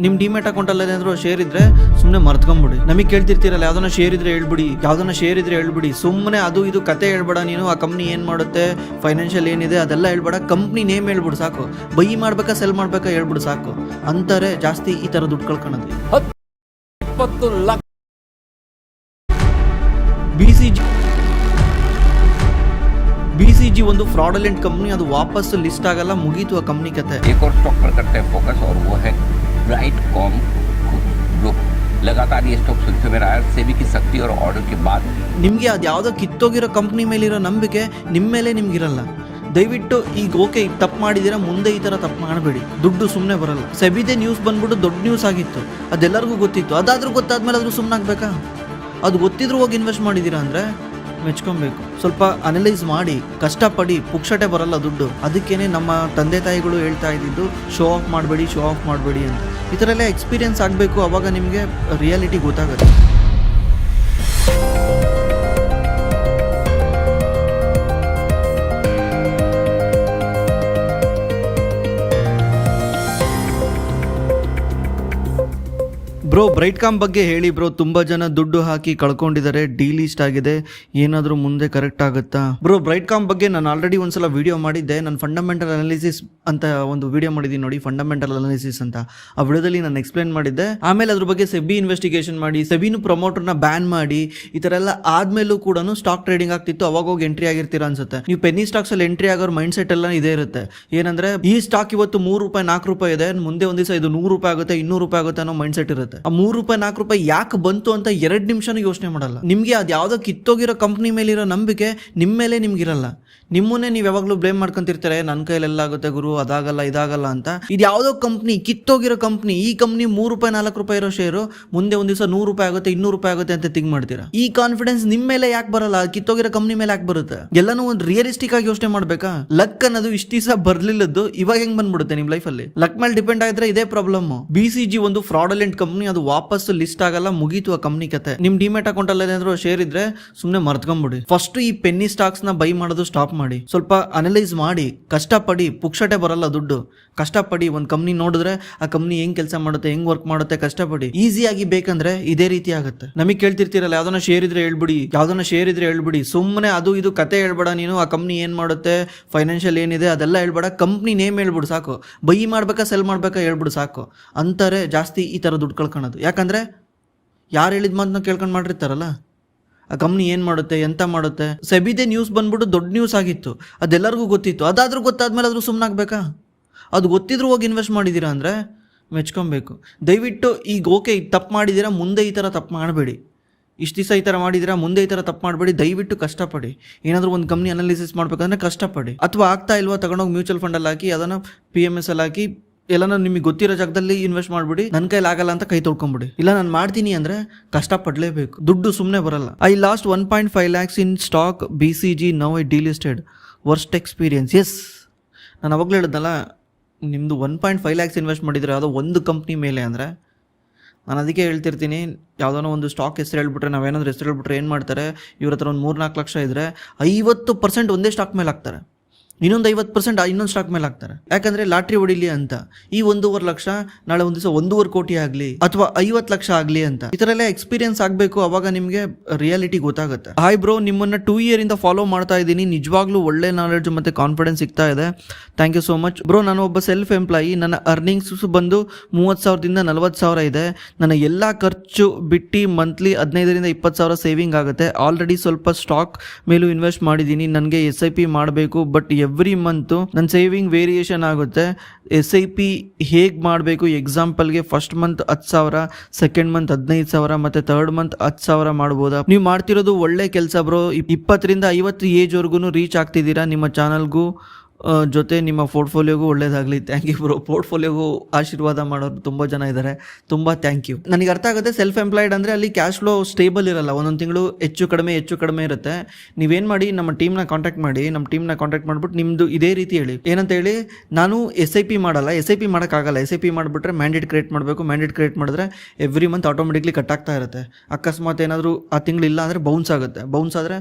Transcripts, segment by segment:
ನಿಮ್ಮ ಡಿಮ್ಯಾಟ್ ಅಕೌಂಟಲ್ಲಿ ಏನಾದರೂ ಶೇರ್ ಇದ್ರೆ ಸುಮ್ಮನೆ ಮರ್ತ್ಕೊಂಬಿಡಿ. ನಮಗೆ ಕೇಳ್ತಿರ್ತೀರಲ್ಲ ಯಾವ್ದನ್ನ ಶೇರ್ ಇದ್ರೆ ಹೇಳ್ಬಿಡಿ, ಯಾವ್ದನ್ನ ಶೇರ್ ಇದ್ರೆ ಹೇಳ್ಬಿಡಿ. ಸುಮ್ಮನೆ ಅದು ಇದು ಕತೆ ಹೇಳ್ಬೇಡ ನೀನು. ಆ ಕಂಪ್ನಿ ಏನು ಮಾಡುತ್ತೆ, ಫೈನಾನ್ಷಿಯಲ್ ಏನಿದೆ ಅದೆಲ್ಲ ಹೇಳ್ಬೇಡ. ಕಂಪ್ನಿ ನೇಮ್ ಹೇಳ್ಬಿಡು ಸಾಕು. ಬೈ ಮಾಡ್ಬೇಕಾ ಸೆಲ್ ಮಾಡ್ಬೇಕಾ ಹೇಳ್ಬಿಡು ಸಾಕು ಅಂತಾರೆ ಜಾಸ್ತಿ ಈ ಥರ ದುಡ್ಡು ಕಳ್ಕೊಳ್ಳೋದು. 20 ಲಕ್ಷ BCG ಒಂದು ಫ್ರಾಡಲೆಂಟ್ ಕಂಪ್ನಿ. ಅದು ವಾಪಸ್ ಲಿಸ್ಟ್ ಆಗಲ್ಲ, ಮುಗೀತು ಆ ಕಂಪ್ನಿ ಕತೆ. एक और स्टॉक पर करते हैं फोकस और वो है ब्राइटकॉम ग्रुप। लगातार ये स्टॉक सुर्खियों में रहा है सेबी की सख्ती और ऑर्डर के बाद। ನಿಮಗೆ ಅದು ಯಾವುದೋ ಕಿತ್ತೋಗಿರೋ ಕಂಪ್ನಿ ಮೇಲಿರೋ ನಂಬಿಕೆ ನಿಮ್ಮ ಮೇಲೆ ನಿಮ್ಗಿರಲ್ಲ. ದಯವಿಟ್ಟು ಈಗ ಓಕೆ ಈಗ ತಪ್ಪು ಮಾಡಿದ್ದೀರಾ, ಮುಂದೆ ಈ ಥರ ತಪ್ಪು ಮಾಡಬೇಡಿ. ದುಡ್ಡು ಸುಮ್ಮನೆ ಬರಲ್ಲ. ಸೆಬಿದೆ ನ್ಯೂಸ್ ಬಂದ್ಬಿಟ್ಟು ದೊಡ್ಡ ನ್ಯೂಸ್ ಆಗಿತ್ತು, ಅದೆಲ್ಲರಿಗೂ ಗೊತ್ತಿತ್ತು. ಅದಾದ್ರೂ ಗೊತ್ತಾದ್ಮೇಲೆ ಆದರೂ ಸುಮ್ಮನೆ ಆಗಬೇಕಾ? ಅದು ಗೊತ್ತಿದ್ರು ಹೋಗಿ ಇನ್ವೆಸ್ಟ್ ಮಾಡಿದ್ದೀರಾ ಅಂದರೆ ಮೆಚ್ಕೊಬೇಕು. ಸ್ವಲ್ಪ ಅನಲೈಸ್ ಮಾಡಿ, ಕಷ್ಟಪಡಿ. ಪುಕ್ಷಟೆ ಬರಲ್ಲ ದುಡ್ಡು. ಅದಕ್ಕೇನೆ ನಮ್ಮ ತಂದೆ ತಾಯಿಗಳು ಹೇಳ್ತಾ ಇದ್ದಿದ್ದು ಶೋ ಆಫ್ ಮಾಡಬೇಡಿ ಅಂತ. ಈ ಥರ ಎಲ್ಲ ಎಕ್ಸ್ಪೀರಿಯನ್ಸ್ ಆಗಬೇಕು, ಅವಾಗ ನಿಮಗೆ ರಿಯಾಲಿಟಿ ಗೊತ್ತಾಗುತ್ತೆ. ಬ್ರೋ ಬ್ರೈಟ್ಕಾಮ್ ಬಗ್ಗೆ ಹೇಳಿ ಬ್ರೋ. ತುಂಬ ಜನ ದುಡ್ಡು ಹಾಕಿ ಕಳ್ಕೊಂಡಿದ್ದಾರೆ, ಡಿಲೀಸ್ಟ್ ಆಗಿದೆ. ಏನಾದರೂ ಮುಂದೆ ಕರೆಕ್ಟ್ ಆಗುತ್ತಾ ಬ್ರೋ? ಬ್ರೈಟ್ಕಾಮ್ ಬಗ್ಗೆ ನಾನು ಆಲ್ರೆಡಿ ಒಂದ್ಸಲ ವಿಡಿಯೋ ಮಾಡಿದ್ದೆ. ನಾನು ಫಂಡಮೆಂಟಲ್ ಅನಾಲಿಸಿಸ್ ಅಂತ ಒಂದು ವಿಡಿಯೋ ಮಾಡಿದ್ದೀನಿ ನೋಡಿ, ಫಂಡಮೆಂಟಲ್ ಅನಾಲಿಸಿಸ್ ಅಂತ. ಆ ವಿಡಿಯೋದಲ್ಲಿ ನಾನು ಎಕ್ಸ್ಪ್ಲೇನ್ ಮಾಡಿದ್ದೆ. ಆಮೇಲೆ ಅದ್ರ ಬಗ್ಗೆ ಸೆಬಿ ಇನ್ವೆಸ್ಟಿಗೇಷನ್ ಮಾಡಿ, ಸೆಬಿನೂ ಪ್ರಮೋಟರ್ನ ಬ್ಯಾನ್ ಮಾಡಿ, ಈ ಥರ ಎಲ್ಲ ಆದ್ಮೇಲೂ ಕೂಡ ಸ್ಟಾಕ್ ಟ್ರೇಡಿಂಗ್ ಆಗ್ತಿತ್ತು. ಅವಾಗ ಹೋಗಿ ಎಂಟ್ರಿ ಆಗಿರ್ತೀರಾ ಅನ್ಸುತ್ತೆ ನೀವು. ಪೆನ್ನಿ ಸ್ಟಾಕ್ಸ್ ಅಲ್ಲಿ ಎಂಟ್ರಿ ಆಗೋರ್ ಮೈಂಡ್ ಸೆಟ್ ಎಲ್ಲ ಇದೇ ಇರುತ್ತೆ. ಏನಂದ್ರೆ ಈ ಸ್ಟಾಕ್ ಇವತ್ತು ₹3 ₹4 ಇದೆ, ಮುಂದೆ ಒಂದ್ ದಿವಸ ಇದು ₹100 ಆಗುತ್ತೆ, ₹200 ಆಗುತ್ತೆ ಅನ್ನೋ ಮೈಂಡ್ ಸೆಟ್ ಇರುತ್ತೆ. ಆ ₹3 ₹4 ಯಾಕೆ ಬಂತು ಅಂತ 2 ನಿಮಿಷನೂ ಯೋಚನೆ ಮಾಡಲ್ಲ. ನಿಮ್ಗೆ ಅದು ಯಾವ್ದೋ ಕಿತ್ತೋಗಿರೋ ಕಂಪ್ನಿ ಮೇಲಿರೋ ನಂಬಿಕೆ ನಿಮ್ಮ ಮೇಲೆ ನಿಮ್ಗಿರಲ್ಲ. ನಿಮ್ಮನ್ನೇ ನೀವು ಯಾವಾಗಲೂ ಬ್ಲೇಮ್ ಮಾಡ್ಕೊಂತಿರ್ತಾರೆ, ನನ್ನ ಕೈಲೆಲ್ಲ ಆಗುತ್ತೆ ಗುರು, ಅದಾಗಲ್ಲ ಇದಾಗಲ್ಲ ಅಂತ. ಇದು ಯಾವುದೋ ಕಂಪ್ನಿ, ಕಿತ್ತೋಗಿರೋ ಕಂಪ್ನಿ. ಈ ಕಂಪ್ನಿ ₹3 ₹4 ಇರೋ ಶೇರು ಮುಂದೆ ಒಂದ್ ದಿವಸ ₹100 ಆಗುತ್ತೆ, ₹200 ಆಗುತ್ತೆ ಅಂತ ಥಿಂಕ್ ಮಾಡ್ತೀರಾ. ಈ ಕಾನ್ಫಿಡೆನ್ಸ್ ನಿಮ್ಮ ಮೇಲೆ ಯಾಕೆ ಬರಲ್ಲ? ಕಿತ್ತೋಗಿರೋ ಕಂಪ್ನಿ ಮೇಲೆ ಯಾಕೆ ಬರುತ್ತೆ? ಎಲ್ಲಾನು ಒಂದು ರಿಯಲಿಸ್ಟಿಕ್ ಆಗಿ ಯೋಚನೆ ಮಾಡ್ಬೇಕಾ? ಲಕ್ ಅನ್ನೋದು ಇಷ್ಟ ದಿವಸ ಬರ್ಲಿಲ್ಲದ್ದು ಇವಾಗ ಹೆಂಗ್ ಬಂದ್ಬಿಡುತ್ತೆ ನಿಮ್ ಲೈಫಲ್ಲಿ? ಲಕ್ ಮೇಲೆ ಡಿಪೆಂಡ್ ಆಗಿದ್ರೆ ಇದೇ ಪ್ರಾಬ್ಲಮ್. BCG ಒಂದು ಫ್ರಾಡಲೆಂಟ್ ಕಂಪ್ನಿ. ಅದು ವಾಪಸ್ ಲಿಸ್ಟ್ ಆಗಲ್ಲ, ಮುಗೀತು ಆ ಕಂಪ್ನಿ ಕತೆ. ನಿಮ್ ಡಿಮ್ಯಾಟ್ ಅಕೌಂಟ್ ಅಲ್ಲಿ ಏನಾದ್ರು ಶೇರ್ ಇದ್ರೆ ಸುಮ್ಮನೆ ಮರ್ತ್ಕೊಂಡ್ಬಿಡಿ. ಫಸ್ಟ್ ಈ ಪೆನ್ನಿ ಸ್ಟಾಕ್ಸ್ ನ ಬೈ ಮಾಡೋದು ಸ್ಟಾಪ್ ಮಾಡಿ. ಸ್ವಲ್ಪ ಅನಲೈಸ್ ಮಾಡಿ, ಕಷ್ಟಪಡಿ. ಪುಕ್ಷಟೆ ಬರಲ್ಲ ದುಡ್ಡು. ಕಷ್ಟಪಡಿ. ಒಂದು ಕಂಪ್ನಿ ನೋಡಿದ್ರೆ ಆ ಕಂಪ್ನಿ ಹೆಂಗ್ ಕೆಲಸ ಮಾಡುತ್ತೆ, ಹೆಂಗ್ ವರ್ಕ್ ಮಾಡುತ್ತೆ, ಕಷ್ಟಪಡಿ. ಈಸಿಯಾಗಿ ಬೇಕಂದ್ರೆ ಇದೇ ರೀತಿ ಆಗುತ್ತೆ. ನಮಗೆ ಕೇಳ್ತಿರ್ತೀರಲ್ಲ ಯಾವ್ದನ್ನ ಶೇರ್ ಇದ್ರೆ ಹೇಳ್ಬಿಡಿ, ಸುಮ್ಮನೆ ಅದು ಇದು ಕತೆ ಹೇಳ್ಬೇಡ ನೀನು. ಆ ಕಂಪ್ನಿ ಏನ್ ಮಾಡುತ್ತೆ, ಫೈನಾನ್ಷಿಯಲ್ ಏನಿದೆ ಅದೆಲ್ಲ ಹೇಳ್ಬೇಡ. ಕಂಪ್ನಿ ನೇಮ್ ಹೇಳ್ಬಿಡು ಸಾಕು. ಬೈ ಮಾಡ್ಬೇಕಾ ಸೆಲ್ ಮಾಡ್ಬೇಕಾ ಹೇಳ್ಬಿಡು ಸಾಕು ಅಂತಾರೆ ಜಾಸ್ತಿ ಈ ತರ ದುಡ್ಡು ಕಳ್ಕೊಳ್ಳೋದು. ಯಾಕಂದ್ರೆ ಯಾರು ಹೇಳಿದ ಮಾತನ್ನ ಕೇಳ್ಕೊಂಡು ಮಾಡಿರ್ತಾರಲ್ಲ. ಆ ಕಂಪ್ನಿ ಏನು ಮಾಡುತ್ತೆ, ಎಂತ ಮಾಡುತ್ತೆ. ಸೆಬಿದೆ ನ್ಯೂಸ್ ಬಂದ್ಬಿಟ್ಟು ದೊಡ್ಡ ನ್ಯೂಸ್ ಆಗಿತ್ತು, ಅದೆಲ್ಲರಿಗೂ ಗೊತ್ತಿತ್ತು. ಅದಾದ್ರೂ ಗೊತ್ತಾದ್ಮೇಲೆ ಆದರೂ ಸುಮ್ಮನೆ ಆಗಬೇಕಾ? ಅದು ಗೊತ್ತಿದ್ರು ಹೋಗಿ ಇನ್ವೆಸ್ಟ್ ಮಾಡಿದ್ದೀರಾ ಅಂದರೆ ಮೆಚ್ಕೊಬೇಕು. ದಯವಿಟ್ಟು ಈಗ ಓಕೆ ಈಗ ತಪ್ಪು ಮಾಡಿದ್ದೀರಾ, ಮುಂದೆ ಈ ಥರ ತಪ್ಪು ಮಾಡಬೇಡಿ. ಇಷ್ಟು ದಿವಸ ಈ ಥರ ಮಾಡಿದ್ದೀರಾ, ಮುಂದೆ ಈ ಥರ ತಪ್ಪು ಮಾಡಬೇಡಿ. ದಯವಿಟ್ಟು ಕಷ್ಟಪಡಿ. ಏನಾದರೂ ಒಂದು ಕಂಪ್ನಿ ಅನಾಲಿಸಿಸ್ ಮಾಡಬೇಕಂದ್ರೆ ಕಷ್ಟಪಡಿ. ಅಥವಾ ಆಗ್ತಾ ಇಲ್ವಾ ತಗೊಂಡೋಗಿ ಮ್ಯೂಚುವಲ್ ಫಂಡಲ್ಲಿ ಹಾಕಿ, ಅದನ್ನು PMS ಅಲ್ಲಿ ಹಾಕಿ, ಎಲ್ಲ ನಿಮಗೆ ಗೊತ್ತಿರೋ ಜಾಗದಲ್ಲಿ ಇನ್ವೆಸ್ಟ್ ಮಾಡ್ಬಿಡಿ. ನನ್ನ ಕೈಲಿ ಆಗಲ್ಲ ಅಂತ ಕೈ ತೊಳ್ಕೊಂಬಿಡಿ. ಇಲ್ಲ ನಾನು ಮಾಡ್ತೀನಿ ಅಂದರೆ ಕಷ್ಟಪಡಲೇಬೇಕು. ದುಡ್ಡು ಸುಮ್ಮನೆ ಬರಲ್ಲ. I lost 1.5 lakhs in stock BCG, now I delisted. Worst experience. Yes, ನಾನು ಅವಾಗಲೂ ಹೇಳಿದ್ನಲ್ಲ, ನಿಮ್ಮದು 1.5 lakhs ಇನ್ವೆಸ್ಟ್ ಮಾಡಿದರೆ ಯಾವುದೋ ಒಂದು ಕಂಪ್ನಿ ಮೇಲೆ ಅಂದರೆ, ನಾನು ಅದಕ್ಕೆ ಹೇಳ್ತಿರ್ತೀನಿ, ಯಾವುದೋ ಒಂದು ಸ್ಟಾಕ್ ಹೆಸರು ಹೇಳ್ಬಿಟ್ರೆ, ನಾವೇನಾದ್ರೂ ಹೆಸರು ಹೇಳ್ಬಿಟ್ರೆ ಏನು ಮಾಡ್ತಾರೆ, ಇವ್ರ ಹತ್ರ ಒಂದು 3-4 ಲಕ್ಷ ಇದ್ದರೆ 50% ಒಂದೇ ಸ್ಟಾಕ್ ಮೇಲೆ ಹಾಕ್ತಾರೆ, ಇನ್ನೊಂದು 50% ಇನ್ನೊಂದು ಸ್ಟಾಕ್ ಮೇಲೆ ಹಾಕ್ತಾರೆ. ಯಾಕಂದ್ರೆ ಲಾಟ್ರಿ ಹೊಡಿಲಿ ಅಂತ. ಈ 1.5 ಲಕ್ಷ ನಾಳೆ ಒಂದು ದಿವಸ 1.5 ಕೋಟಿ ಆಗಲಿ ಅಥವಾ 50 ಲಕ್ಷ ಆಗಲಿ ಅಂತ. ಈ ಥರ ಎಲ್ಲ ಎಕ್ಸ್ಪೀರಿಯನ್ಸ್ ಆಗಬೇಕು, ಅವಾಗ ನಿಮಗೆ ರಿಯಾಲಿಟಿ ಗೊತ್ತಾಗುತ್ತೆ. ಹಾಯ್ ಬ್ರೋ, ನಿಮ್ಮನ್ನ 2 year ಇಂದ ಫಾಲೋ ಮಾಡ್ತಾ ಇದ್ದೀನಿ. ನಿಜವಾಗ್ಲೂ ಒಳ್ಳೆ ನಾಲೆಡ್ಜ್ ಮತ್ತೆ ಕಾನ್ಫಿಡೆನ್ಸ್ ಸಿಗ್ತಾ ಇದೆ. Thank you so much bro. ನಾನು ಒಬ್ಬ ಸೆಲ್ಫ್ ಎಂಪ್ಲಾಯಿ. ನನ್ನ ಅರ್ನಿಂಗ್ಸ್ ಬಂದು 30,000ದಿಂದ 40,000 ಇದೆ. ನನ್ನ ಎಲ್ಲ ಖರ್ಚು ಬಿಟ್ಟು ಮಂತ್ಲಿ 15ರಿಂದ 20,000 ಸೇವಿಂಗ್ ಆಗುತ್ತೆ. ಆಲ್ರೆಡಿ ಸ್ವಲ್ಪ ಸ್ಟಾಕ್ ಮೇಲೂ ಇನ್ವೆಸ್ಟ್ ಮಾಡಿದ್ದೀನಿ. ನನಗೆ SIP ಮಾಡಬೇಕು, ಬಟ್ ಎವ್ರಿ ಮಂತು ನನ್ನ ಸೇವಿಂಗ್ ವೇರಿಯೇಷನ್ ಆಗುತ್ತೆ. SIP ಹೇಗೆ ಮಾಡಬೇಕು? ಎಕ್ಸಾಂಪಲ್ಗೆ ಫಸ್ಟ್ ಮಂತ್ 10,000, ಸೆಕೆಂಡ್ ಮಂತ್ 15,000 ಮತ್ತು ಥರ್ಡ್ ಮಂತ್ 10,000 ಮಾಡ್ಬೋದಾ? ನೀವು ಮಾಡ್ತಿರೋದು ಒಳ್ಳೆ ಕೆಲಸ ಬ್ರೋ. 20ರಿಂದ 50 ಏಜ್ವರೆಗೂ ರೀಚ್ ಆಗ್ತಿದ್ದೀರಾ. ನಿಮ್ಮ ಚಾನಲ್ಗೂ ಜೊತೆ ನಿಮ್ಮ ಪೋರ್ಟ್ಫೋಲಿಯೋಗೂ ಒಳ್ಳೇದಾಗಲಿ. Thank you bro. ಪೋರ್ಟ್ಫೋಲಿಯೋಗೂ ಆಶೀರ್ವಾದ ಮಾಡೋರು ತುಂಬ ಜನ ಇದ್ದಾರೆ. ತುಂಬ ಥ್ಯಾಂಕ್ ಯು. ನನಗೆ ಅರ್ಥ ಆಗುತ್ತೆ, ಸೆಲ್ಫ್ ಎಂಪ್ಲಾಯ್ಡ್ ಅಂದರೆ ಅಲ್ಲಿ ಕ್ಯಾಶ್ ಫ್ಲೋ ಸ್ಟೇಬಲ್ ಇರಲ್ಲ. ಒಂದೊಂದು ತಿಂಗಳು ಹೆಚ್ಚು ಕಡಿಮೆ ಇರುತ್ತೆ. ನೀವೇನು ಮಾಡಿ, ನಮ್ಮ ಟೀಮ್ನ ಕಾಂಟ್ಯಾಕ್ಟ್ ಮಾಡಿಬಿಟ್ಟು ನಿಮ್ಮದು ಇದೇ ರೀತಿ ಹೇಳಿ. ಏನಂತ ಹೇಳಿ, ನಾನು SIP ಮಾಡಲ್ಲ, SIP ಮಾಡೋಕ್ಕಾಗಲ್ಲ. SIP ಮಾಡಿಬಿಟ್ರೆ ಮ್ಯಾಂಡೇಟ್ ಕ್ರಿಯೇಟ್ ಮಾಡಬೇಕು. ಮ್ಯಾಂಡೇಟ್ ಕ್ರಿಯೇಟ್ ಮಾಡಿದ್ರೆ ಎವ್ರಿ ಮಂತ್ ಆಟೋಮೆಟಿಕ್ಲಿ ಕಟ್ ಆಗ್ತಾ ಇರುತ್ತೆ. ಅಕಸ್ಮಾತ್ ಏನಾದರೂ ಆ ತಿಂಗಳು ಇಲ್ಲ ಅಂದರೆ ಬೌನ್ಸ್ ಆಗುತ್ತೆ. ಬೌನ್ಸ್ ಆದರೆ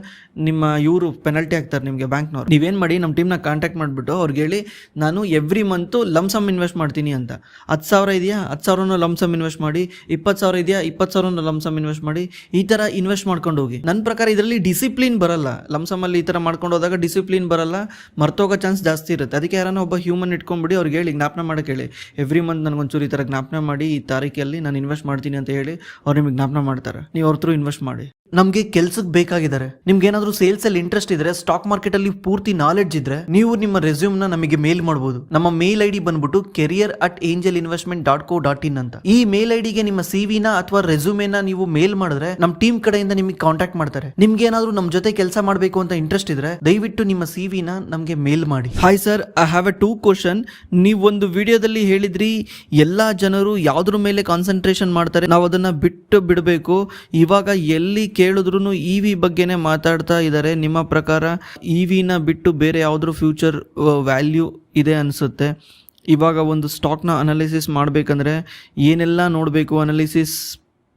ನಿಮ್ಮ ಇವರು ಪೆನಲ್ಟಿ ಹಾಕ್ತಾರೆ ನಿಮಗೆ, ಬ್ಯಾಂಕ್ನವ್ರು. ನೀವೇನು ಮಾಡಿ, ನಮ್ಮ ಟೀಮ್ನ ಕಾಂಟ್ಯಾಕ್ಟ್ ಮಾಡಿಬಿಟ್ಟು ಅವ್ರಿಗೆ ಹೇಳಿ ನಾನು ಎವ್ರಿ ಮಂತು ಲಮ್ಸಮ್ ಇನ್ವೆಸ್ಟ್ ಮಾಡ್ತೀನಿ ಅಂತ. 10,000 ಇದೆಯಾ, 10,000 ಲಮ್ಸಮ್ ಇನ್ವೆಸ್ಟ್ ಮಾಡಿ. 20,000 ಇದೆಯಾ, 20,000 ಲಮ್ಸಮ್ ಇನ್ವೆಸ್ಟ್ ಮಾಡಿ. ಈ ಥರ ಇನ್ವೆಸ್ಟ್ ಮಾಡ್ಕೊಂಡು ಹೋಗಿ. ನನ್ನ ಪ್ರಕಾರ ಇದರಲ್ಲಿ ಡಿಸಿಪ್ಲಿನ್ ಬರಲ್ಲ. ಲಮ್ಸಮಲ್ಲಿ ಈ ಥರ ಮಾಡ್ಕೊಂಡು ಹೋದಾಗ ಡಿಸಿಪ್ಲಿನ್ ಬರಲ್ಲ, ಮರ್ತೋಗೋ ಚಾನ್ಸ್ ಜಾಸ್ತಿ ಇರುತ್ತೆ. ಅದಕ್ಕೆ ಯಾರನ್ನ ಒಬ್ಬ ಹ್ಯೂಮನ್ ಇಟ್ಕೊಂಡ್ಬಿಡಿ, ಅವ್ರಿಗೆ ಹೇಳಿ ಜ್ಞಾಪನ ಮಾಡೋಕ್ಕೆ ಹೇಳಿ, ಎವ್ರಿ ಮಂತ್ ನನಗೊಂಚೂರು ಈ ಥರ ಜ್ಞಾಪನ ಮಾಡಿ, ಈ ತಾರೀಕಲ್ಲಿ ನಾನು ಇನ್ವೆಸ್ಟ್ ಮಾಡ್ತೀನಿ ಅಂತ ಹೇಳಿ ಅವ್ರು ನಿಮಗೆ ಜ್ಞಾಪನ ಮಾಡ್ತಾರೆ. ನೀವು ಅವ್ರ ಥ್ರೂ ಇನ್ವೆಸ್ಟ್ ಮಾಡಿ. ನಮಗೆ ಕೆಲ್ಸಕ್ಕೆ ಬೇಕಾಗಿದ್ದಾರೆ. ನಿಮ್ಗೆ ಏನಾದರೂ ಸೇಲ್ಸ್ ಅಲ್ಲಿ ಇಂಟ್ರೆಸ್ಟ್ ಇದ್ರೆ, ಸ್ಟಾಕ್ ಮಾರ್ಕೆಟ್ ಅಲ್ಲಿ ಪೂರ್ತಿ ನಾಲೆಡ್ಜ್ ಇದ್ರೆ, ನೀವು ನಿಮ್ಮ ರೆಸ್ಯೂಮ್ ನ ನಮಗೆ ಮೇಲ್ ಮಾಡಬಹುದು. ನಮ್ಮ ಮೇಲ್ ಐಡಿ ಬಂದ್ಬಿಟ್ಟು career@angelinvestment.co.in ಅಂತ. ಈ ಮೇಲ್ ಐಡಿಗೆ ನಿಮ್ಮ ಸಿವಿನ ಅಥವಾ ರೆಸ್ಯೂಮೆನ ನೀವು ಮೇಲ್ ಮಾಡಿದ್ರೆ ನಮ್ಮ ಟೀಮ್ ಕಡೆಯಿಂದ ನಿಮಗೆ ಕಾಂಟ್ಯಾಕ್ಟ್ ಮಾಡ್ತಾರೆ. ನಿಮ್ಗೆ ಏನಾದರೂ ನಮ್ಮ ಜೊತೆ ಕೆಲಸ ಮಾಡಬೇಕು ಅಂತ ಇಂಟ್ರೆಸ್ಟ್ ಇದ್ರೆ ದಯವಿಟ್ಟು ನಿಮ್ಮ ಸಿವಿನ ನಮಗೆ ಮೇಲ್ ಮಾಡಿ. Hi sir, I have A 2 question. ನೀವು ಒಂದು ವಿಡಿಯೋದಲ್ಲಿ ಹೇಳಿದ್ರಿ ಎಲ್ಲಾ ಜನರು ಯಾವ್ದ್ರ ಮೇಲೆ ಕಾನ್ಸಂಟ್ರೇಷನ್ ಮಾಡ್ತಾರೆ, ನಾವು ಅದನ್ನ ಬಿಟ್ಟು ಬಿಡಬೇಕು. ಇವಾಗ ಎಲ್ಲಿ ಕೇಳಿದ್ರು EV ಬಗ್ಗೆನೇ ಮಾತಾಡ್ತಾ ಇದ್ದಾರೆ. ನಿಮ್ಮ ಪ್ರಕಾರ EVನ ಬಿಟ್ಟು ಬೇರೆ ಯಾವುದ್ರ ಫ್ಯೂಚರ್ ವ್ಯಾಲ್ಯೂ ಇದೆ ಅನಿಸುತ್ತೆ? ಇವಾಗ ಒಂದು ಸ್ಟಾಕ್ನ ಅನಾಲಿಸಿಸ್ ಮಾಡಬೇಕಂದ್ರೆ ಏನೆಲ್ಲ ನೋಡಬೇಕು? ಅನಾಲಿಸಿಸ್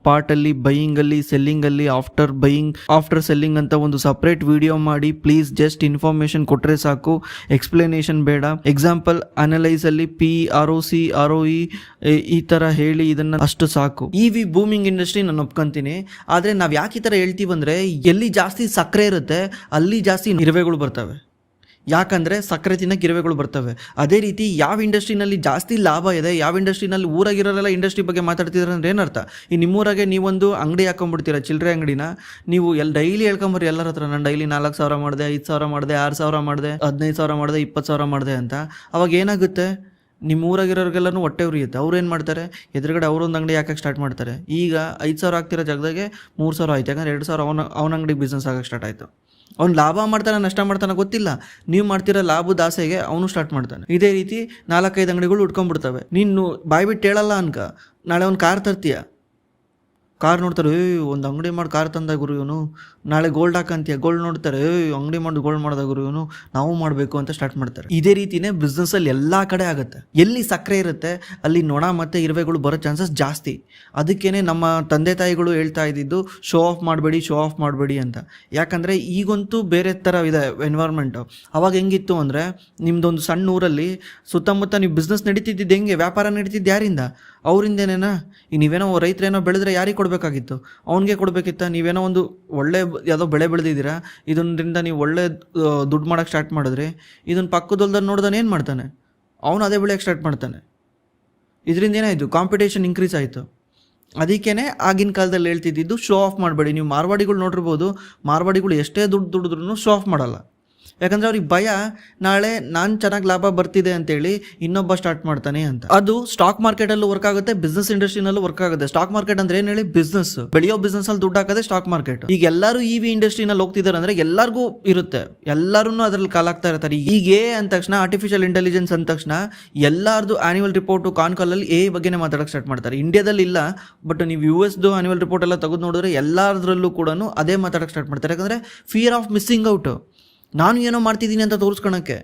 ಪಾರ್ಟಲ್ಲಿ ಬೈಯಿಂಗಲ್ಲಿ, ಸೆಲ್ಲಿಂಗಲ್ಲಿ, ಆಫ್ಟರ್ ಸೆಲ್ಲಿಂಗ್ ಅಂತ ಒಂದು ಸಪ್ರೇಟ್ ವಿಡಿಯೋ ಮಾಡಿ ಪ್ಲೀಸ್. ಜಸ್ಟ್ ಇನ್ಫಾರ್ಮೇಷನ್ ಕೊಟ್ಟರೆ ಸಾಕು, ಎಕ್ಸ್ಪ್ಲನೇಷನ್ ಬೇಡ. ಎಕ್ಸಾಂಪಲ್ ಅನಲೈಸಲ್ಲಿ PROC ROE ಈ ಥರ ಹೇಳಿ, ಇದನ್ನು ಅಷ್ಟು ಸಾಕು. EV ಬೂಮಿಂಗ್ ಇಂಡಸ್ಟ್ರಿ ನಾನು ಒಪ್ಕೊಂತೀನಿ. ಆದರೆ ನಾವು ಯಾಕೆ ಈ ಥರ ಹೇಳ್ತೀವಂದರೆ, ಎಲ್ಲಿ ಜಾಸ್ತಿ ಸಕ್ಕರೆ ಇರುತ್ತೆ ಅಲ್ಲಿ ಜಾಸ್ತಿ ಇರುವೆಗಳು ಬರ್ತವೆ. ಯಾಕಂದರೆ ಸಕ್ಕರೆ ತಿನ್ನಕ್ಕೆ ಇರುವೆಗಳು ಬರ್ತವೆ. ಅದೇ ರೀತಿ ಯಾವ ಇಂಡಸ್ಟ್ರಿನಲ್ಲಿ ಜಾಸ್ತಿ ಲಾಭ ಇದೆ, ಯಾವ ಇಂಡಸ್ಟ್ರಿನಲ್ಲಿ ಊರಾಗಿರೋರೆಲ್ಲ ಇಂಡಸ್ಟ್ರಿ ಬಗ್ಗೆ ಮಾತಾಡ್ತಿದ್ದಾರೆ ಅಂದರೆ ಏನರ್ಥ? ಈ ನಿಮ್ಮೂರಾಗೆ ನೀವೊಂದು ಅಂಗಡಿ ಹಾಕೊಂಡ್ಬಿಡ್ತೀರ, ಚಿಲ್ಲರೆ ಅಂಗಡಿನ. ನೀವು ಡೈಲಿ ಹೇಳ್ಕೊಂಬರ್ರಿ ಎಲ್ಲರ ಹತ್ರ, ನಾನು ಡೈಲಿ 4,000 ಮಾಡಿದೆ, 5,000 ಮಾಡಿದೆ, 6,000 ಮಾಡಿದೆ, 15,000 ಮಾಡಿದೆ, 20,000 ಮಾಡಿದೆ ಅಂತ. ಅವಾಗ ಏನಾಗುತ್ತೆ? ನಿಮ್ಮ ಊರಾಗಿರೋರಿಗೆಲ್ಲನೂ ಹೊಟ್ಟೆ ಉರಿಯುತ್ತೆ. ಅವ್ರು ಏನು ಮಾಡ್ತಾರೆ? ಎದುರುಗಡೆ ಅವರೊಂದು ಅಂಗಡಿ ಯಾಕೆ ಸ್ಟಾರ್ಟ್ ಮಾಡ್ತಾರೆ. ಈಗ 5,000 ಆಗ್ತಿರೋ ಜಾಗದಾಗೆ 3,000 ಆಯ್ತು. ಯಾಕಂದರೆ 2,000 ಅವನ ಅಂಗಡಿಗೆ ಬಿಸ್ನೆಸ್ ಆಗಕ್ಕೆ ಸ್ಟಾರ್ಟ್ ಆಯಿತು. ಅವ್ನು ಲಾಭ ಮಾಡ್ತಾನೆ ನಷ್ಟ ಮಾಡ್ತಾನೆ ಗೊತ್ತಿಲ್ಲ, ನೀವು ಮಾಡ್ತಿರೋ ಲಾಭದ ಆಸೆಗೆ ಅವನು ಸ್ಟಾರ್ಟ್ ಮಾಡ್ತಾನೆ. ಇದೇ ರೀತಿ 4-5 ಅಂಗಡಿಗಳು ಉಟ್ಕೊಂಡ್ಬಿಡ್ತವೆ. ನೀನು ಬಾಯ್ಬಿಟ್ಟು ಹೇಳಲ್ಲ ಅನ್ಕ, ನಾಳೆ ಒಂದು ಕಾರ್ ತರ್ತೀಯ, ಕಾರ್ ನೋಡ್ತಾರೆ, ಒಂದು ಅಂಗಡಿ ಮಾಡಿ ಕಾರ್ ತಂದ ಗುರು ಇವನು. ನಾಳೆ ಗೋಲ್ಡ್ ಹಾಕಂತೀಯ, ಗೋಲ್ಡ್ ನೋಡ್ತಾರೆ, ಅಂಗಡಿ ಮಾಡಿ ಗೋಲ್ಡ್ ಮಾಡ್ದ ಗುರು ಇವನು, ನಾವು ಮಾಡಬೇಕು ಅಂತ ಸ್ಟಾರ್ಟ್ ಮಾಡ್ತಾರೆ. ಇದೇ ರೀತಿನೇ ಬಿಸ್ನೆಸ್ಸಲ್ಲಿ ಎಲ್ಲ ಕಡೆ ಆಗುತ್ತೆ. ಎಲ್ಲಿ ಸಕ್ಕರೆ ಇರುತ್ತೆ ಅಲ್ಲಿ ನೊಣ ಮತ್ತು ಇರುವೆಗಳು ಬರೋ ಚಾನ್ಸಸ್ ಜಾಸ್ತಿ. ಅದಕ್ಕೇ ನಮ್ಮ ತಂದೆ ತಾಯಿಗಳು ಹೇಳ್ತಾ ಇದ್ದಿದ್ದು ಶೋ ಆಫ್ ಮಾಡಬೇಡಿ ಅಂತ. ಯಾಕಂದರೆ ಈಗಂತೂ ಬೇರೆ ಥರ ಇದೆ ಎನ್ವೈರ್ಮೆಂಟು. ಅವಾಗ ಹೆಂಗಿತ್ತು ಅಂದರೆ, ನಿಮ್ಮದೊಂದು ಸಣ್ಣ ಊರಲ್ಲಿ ಸುತ್ತಮುತ್ತ ನೀವು ಬಿಸ್ನೆಸ್ ನಡೀತಿದ್ದು ಹೆಂಗೆ, ವ್ಯಾಪಾರ ನಡೀತಿದ್ದು ಯಾರಿಂದ? ಅವರಿಂದೇನೇನಾ? ಈಗ ನೀವೇನೋ ರೈತರೇನೋ ಬೆಳೆದ್ರೆ ಯಾರಿಗೆ ಕೊಡಬೇಕಾಗಿತ್ತು? ಅವನಿಗೆ ಕೊಡಬೇಕಿತ್ತ? ನೀವೇನೋ ಒಂದು ಒಳ್ಳೆ ಯಾವುದೋ ಬೆಳೆ ಬೆಳೆದಿದ್ದೀರಾ, ಇದರಿಂದ ನೀವು ಒಳ್ಳೆ ದುಡ್ಡು ಮಾಡೋಕ್ಕೆ ಸ್ಟಾರ್ಟ್ ಮಾಡಿದ್ರಿ, ಇದನ್ನು ಪಕ್ಕದೊಲ್ದಲ್ಲಿ ನೋಡ್ದಾನೆ ಏನು ಮಾಡ್ತಾನೆ? ಅವನು ಅದೇ ಬೆಳೆಯೋಕ್ಕೆ ಸ್ಟಾರ್ಟ್ ಮಾಡ್ತಾನೆ. ಇದರಿಂದ ಏನಾಯಿತು? ಕಾಂಪಿಟೇಷನ್ ಇನ್ಕ್ರೀಸ್ ಆಯಿತು. ಅದಕ್ಕೇ ಆಗಿನ ಕಾಲದಲ್ಲಿ ಹೇಳ್ತಿದ್ದು ಶೋ ಆಫ್ ಮಾಡಬೇಡಿ. ನೀವು ಮಾರ್ವಾಡಿಗಳು ನೋಡಿರ್ಬೋದು, ಮಾರ್ವಾಡಿಗಳು ಎಷ್ಟೇ ದುಡ್ಡು ದುಡಿದ್ರೂ ಶೋ ಆಫ್ ಮಾಡಲ್ಲ. ಯಾಕಂದರೆ ಅವ್ರಿಗೆ ಭಯ, ನಾಳೆ ನಾನು ಚೆನ್ನಾಗಿ ಲಾಭ ಬರ್ತಿದೆ ಅಂತೇಳಿ ಇನ್ನೊಬ್ಬ ಸ್ಟಾರ್ಟ್ ಮಾಡ್ತಾನೆ ಅಂತ. ಅದು ಸ್ಟಾಕ್ ಮಾರ್ಕೆಟಲ್ಲೂ ವರ್ಕ್ ಆಗುತ್ತೆ, ಬಿಸ್ನೆಸ್ ಇಂಡಸ್ಟ್ರಿನಲ್ಲೂ ವರ್ಕ್ ಆಗುತ್ತೆ. ಸ್ಟಾಕ್ ಮಾರ್ಕೆಟ್ ಅಂದ್ರೆ ಏನು ಹೇಳಿ? ಬಿಸ್ನೆಸ್. ಬೆಳೆಯೋ ಬಿಸ್ನೆಸ್ ಅಲ್ಲಿ ದುಡ್ಡು ಹಾಕೋದೇ ಸ್ಟಾಕ್ ಮಾರ್ಕೆಟ್. ಈಗ ಎಲ್ಲರೂ EV ಇಂಡಸ್ಟ್ರಿನಲ್ಲಿ ಹೋಗ್ತಿದ್ದಾರೆ ಅಂದರೆ ಎಲ್ಲರಿಗೂ ಇರುತ್ತೆ, ಎಲ್ಲರೂ ಅದರಲ್ಲಿ ಕಾಲಾಗ್ತಾ ಇರ್ತಾರೆ. ಈಗ ಅಂದ ತಕ್ಷಣ, ಆರ್ಟಿಫಿಷಿಯಲ್ ಇಂಟೆಲಿಜೆನ್ಸ್ ಅಂದ ತಕ್ಷಣ ಎಲ್ಲರದು ಆನ್ಯುವಲ್ ರಿಪೋರ್ಟು ಕಾನ್ಕಾಲಲ್ಲಿ ಬಗ್ಗೆನೇ ಮಾತಾಡೋಕ್ಕೆ ಸ್ಟಾರ್ಟ್ ಮಾಡ್ತಾರೆ. ಇಂಡಿಯಾದಲ್ಲಿ ಇಲ್ಲ, ಬಟ್ ನೀವು USದು ಆನ್ಯುವಲ್ ರಿಪೋರ್ಟ್ ಎಲ್ಲ ತೆಗೆದು ನೋಡಿದ್ರೆ ಎಲ್ಲರದ್ರಲ್ಲೂ ಕೂಡ ಅದೇ ಮಾತಾಡೋಕ್ಕೆ ಸ್ಟಾರ್ಟ್ ಮಾಡ್ತಾರೆ. ಯಾಕಂದರೆ ಫಿಯರ್ ಆಫ್ ಮಿಸ್ಸಿಂಗ್ ಔಟ್. ನಾನು ಏನೋ ಮಾಡ್ತಿದ್ದೀನಿ ಅಂತ ತೋರಿಸ್ಕೊಳಕ್ಕೆ.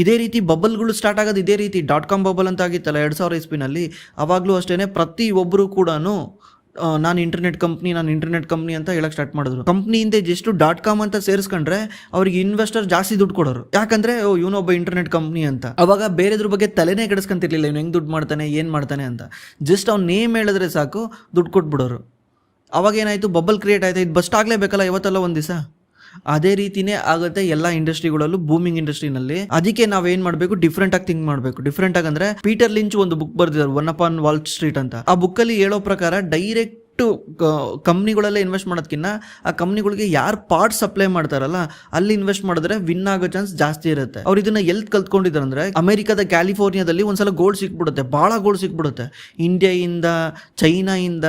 ಇದೇ ರೀತಿ ಬಬಲ್ಗಳು ಸ್ಟಾರ್ಟ್ ಆಗೋದು ಇದೇ ರೀತಿ. .com ಬಬಲ್ ಅಂತ ಆಗಿತ್ತಲ್ಲ 2000 ಇಸ್ವಿನಲ್ಲಿ. ಆವಾಗಲೂ ಅಷ್ಟೇ ಪ್ರತಿ ಒಬ್ಬರು ಕೂಡ ನಾನು ಇಂಟರ್ನೆಟ್ ಕಂಪ್ನಿ ಅಂತ ಹೇಳಕ್ಕೆ ಸ್ಟಾರ್ಟ್ ಮಾಡಿದ್ರು. ಕಂಪ್ನಿಯಿಂದ ಜಸ್ಟ್ .com ಅಂತ ಸೇರಿಸ್ಕೊಂಡ್ರೆ ಅವ್ರಿಗೆ ಇನ್ವೆಸ್ಟರ್ ಜಾಸ್ತಿ ದುಡ್ಡು ಕೊಡೋರು. ಯಾಕಂದರೆ ಇವನೊಬ್ಬ ಇಂಟರ್ನೆಟ್ ಕಂಪ್ನಿ ಅಂತ. ಅವಾಗ ಬೇರೆದ್ರ ಬಗ್ಗೆ ತಲೆನೇ ಕೆಡಿಸ್ಕೊಂತಿರ್ಲಿಲ್ಲ, ಇವನು ಹೆಂಗೆ ದುಡ್ಡು ಮಾಡ್ತಾನೆ, ಏನು ಮಾಡ್ತಾನೆ ಅಂತ. ಜಸ್ಟ್ ಅವ್ನು ನೇಮ್ ಹೇಳಿದ್ರೆ ಸಾಕು ದುಡ್ಡು ಕೊಟ್ಬಿಡೋರು. ಅವಾಗ ಏನಾಯಿತು? ಬಬಲ್ ಕ್ರಿಯೇಟ್ ಆಯಿತು. ಇದು ಬಸ್ಟ್ ಆಗಲೇಬೇಕಲ್ಲ ಇವತ್ತಲ್ಲ ಒಂದು ದಿವಸ. ಅದೇ ರೀತಿನೇ ಆಗುತ್ತೆ ಎಲ್ಲ ಇಂಡಸ್ಟ್ರಿಗಳಲ್ಲೂ, ಬೂಮಿಂಗ್ ಇಂಡಸ್ಟ್ರಿನಲ್ಲಿ. ಅದಕ್ಕೆ ನಾವೇನ್ ಮಾಡಬೇಕು? ಡಿಫ್ರೆಂಟ್ ಆಗಿ ಥಿಂಕ್ ಮಾಡಬೇಕು. ಡಿಫ್ರೆಂಟ್ ಆಗಿ ಅಂದ್ರೆ, ಪೀಟರ್ ಲಿಂಚ್ ಒಂದು ಬುಕ್ ಬರೆದಿದ್ದಾರೆ, ಒನ್ ಅಪಾನ್ ವಾಲ್ ಸ್ಟ್ರೀಟ್ ಅಂತ. ಆ ಬುಕ್ಕಲ್ಲಿ ಹೇಳೋ ಪ್ರಕಾರ ಡೈರೆಕ್ಟ್ ಕಂಪ್ನಿಗಳಲ್ಲೇ ಇನ್ವೆಸ್ಟ್ ಮಾಡೋದಕ್ಕಿಂತ ಆ ಕಂಪ್ನಿಗಳಿಗೆ ಯಾರು ಪಾರ್ಟ್ಸ್ ಸಪ್ಲೈ ಮಾಡ್ತಾರಲ್ಲ ಅಲ್ಲಿ ಇನ್ವೆಸ್ಟ್ ಮಾಡಿದ್ರೆ ವಿನ್ ಆಗೋ ಚಾನ್ಸ್ ಜಾಸ್ತಿ ಇರುತ್ತೆ. ಅವ್ರು ಇದನ್ನ ಎಲ್ಲಿ ಕಲ್ತ್ಕೊಂಡಿದ್ದಾರೆ ಅಂದ್ರೆ, ಅಮೆರಿಕದ ಕ್ಯಾಲಿಫೋರ್ನಿಯಾದಲ್ಲಿ ಒಂದ್ಸಲ ಗೋಲ್ಡ್ ಸಿಕ್ಬಿಡುತ್ತೆ, ಭಾಳ ಗೋಲ್ಡ್ ಸಿಕ್ಬಿಡುತ್ತೆ. ಇಂಡಿಯಾಯಿಂದ, ಚೈನಾಯಿಂದ,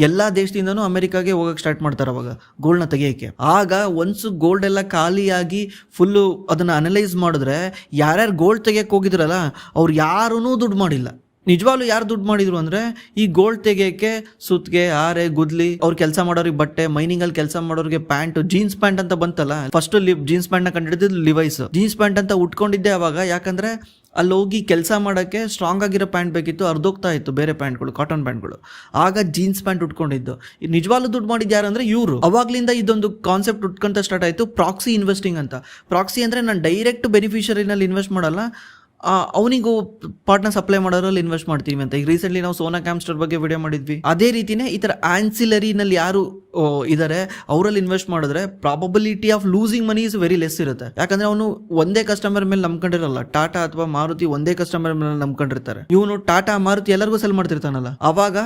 ಎಲ್ಲ ದೇಶದಿಂದನೂ ಅಮೆರಿಕಾಗೆ ಹೋಗಕ್ಕೆ ಸ್ಟಾರ್ಟ್ ಮಾಡ್ತಾರೆ ಅವಾಗ ಗೋಲ್ಡ್ನ ತೆಗಿಯೋಕ್ಕೆ. ಆಗ ಒನ್ಸ್ ಗೋಲ್ಡ್ ಎಲ್ಲ ಖಾಲಿಯಾಗಿ ಫುಲ್ಲು ಅದನ್ನ ಅನಲೈಸ್ ಮಾಡಿದ್ರೆ, ಯಾರ್ಯಾರು ಗೋಲ್ಡ್ ತೆಗಿಯಕ್ಕೆ ಹೋಗಿದ್ರಲ್ಲ ಅವ್ರು ಯಾರೂ ದುಡ್ಡು ಮಾಡಿಲ್ಲ. ನಿಜವಾಗ್ಲೂ ಯಾರು ದುಡ್ಡು ಮಾಡಿದ್ರು ಅಂದ್ರೆ ಈ ಗೋಲ್ಡ್ ತೆಗಿಯೋಕ್ಕೆ ಸುತ್ಗೆ ಆರೆ ಗುದ್ಲಿ ಅವ್ರು ಕೆಲಸ ಮಾಡೋರಿಗೆ ಬಟ್ಟೆ, ಮೈನಿಂಗ್ ಅಲ್ಲಿ ಕೆಲಸ ಮಾಡೋರಿಗೆ ಪ್ಯಾಂಟ್, ಜೀನ್ಸ್ ಪ್ಯಾಂಟ್ ಅಂತ ಬಂತಲ್ಲ, ಫಸ್ಟ್ ಜೀನ್ಸ್ ಪ್ಯಾಂಟ್ ನ ಕಂಡಿಡಿದ್ದು ಲಿವೈಸ್. ಜೀನ್ಸ್ ಪ್ಯಾಂಟ್ ಅಂತ ಉಟ್ಕೊಂಡಿದ್ದೆ ಅವಾಗ, ಯಾಕಂದ್ರೆ ಅಲ್ಲಿ ಹೋಗಿ ಕೆಲಸ ಮಾಡೋಕ್ಕೆ ಸ್ಟ್ರಾಂಗ್ ಆಗಿರೋ ಪ್ಯಾಂಟ್ ಬೇಕಿತ್ತು, ಅರ್ಧೋಗ್ತಾ ಇತ್ತು ಬೇರೆ ಪ್ಯಾಂಟ್ಗಳು, ಕಾಟನ್ ಪ್ಯಾಂಟ್ಗಳು. ಆಗ ಜೀನ್ಸ್ ಪ್ಯಾಂಟ್ ಉಟ್ಕೊಂಡಿದ್ದು. ನಿಜವಾಗ್ಲೂ ದುಡ್ಡು ಮಾಡಿದ್ದು ಯಾರು ಅಂದ್ರೆ ಇವರು. ಅವಾಗ್ಲಿಂದ ಇದೊಂದು ಕಾನ್ಸೆಪ್ಟ್ ಉಟ್ಕೊಂತ ಸ್ಟಾರ್ಟ್ ಆಯಿತು, ಪ್ರಾಕ್ಸಿ ಇನ್ವೆಸ್ಟಿಂಗ್ ಅಂತ. ಪ್ರಾಕ್ಸಿ ಅಂದ್ರೆ ನಾನು ಡೈರೆಕ್ಟ್ ಬೆನಿಫಿಷರಿನಲ್ಲಿ ಇನ್ವೆಸ್ಟ್ ಮಾಡಲ್ಲ, ಅವನಿಗೂ ಪಾರ್ಟ್ನ ಸಪ್ಲೈ ಮಾಡೋರಲ್ಲಿ ಇನ್ವೆಸ್ಟ್ ಮಾಡ್ತೀವಿ ಅಂತ. ಈಗ ರೀಸೆಂಟ್ಲಿ ನಾವು ಸೋನಾ ಕ್ಯಾಮ್ಸ್ಟರ್ ಬಗ್ಗೆ ವಿಡಿಯೋ ಮಾಡಿದ್ವಿ. ಅದೇ ರೀತಿನೇ ಈ ಥರ ಆನ್ಸಿಲರಿನಲ್ಲಿ ಯಾರು ಇದ್ದಾರೆ ಅವರಲ್ಲಿ ಇನ್ವೆಸ್ಟ್ ಮಾಡಿದ್ರೆ probability of losing money is very less ಇರುತ್ತೆ. ಯಾಕಂದ್ರೆ ಅವನು ಒಂದೇ ಕಸ್ಟಮರ್ ಮೇಲೆ ನಂಬ್ಕೊಂಡಿರಲ್ಲ. ಟಾಟಾ ಅಥವಾ ಮಾರುತಿ ಒಂದೇ ಕಸ್ಟಮರ್ ಮೇಲೆ ನಂಬ್ಕೊಂಡಿರ್ತಾರೆ. ಇವನು ಟಾಟಾ ಮಾರುತಿ ಎಲ್ಲರಿಗೂ ಸೆಲ್ ಮಾಡ್ತಿರ್ತಾನಲ್ಲ, ಅವಾಗ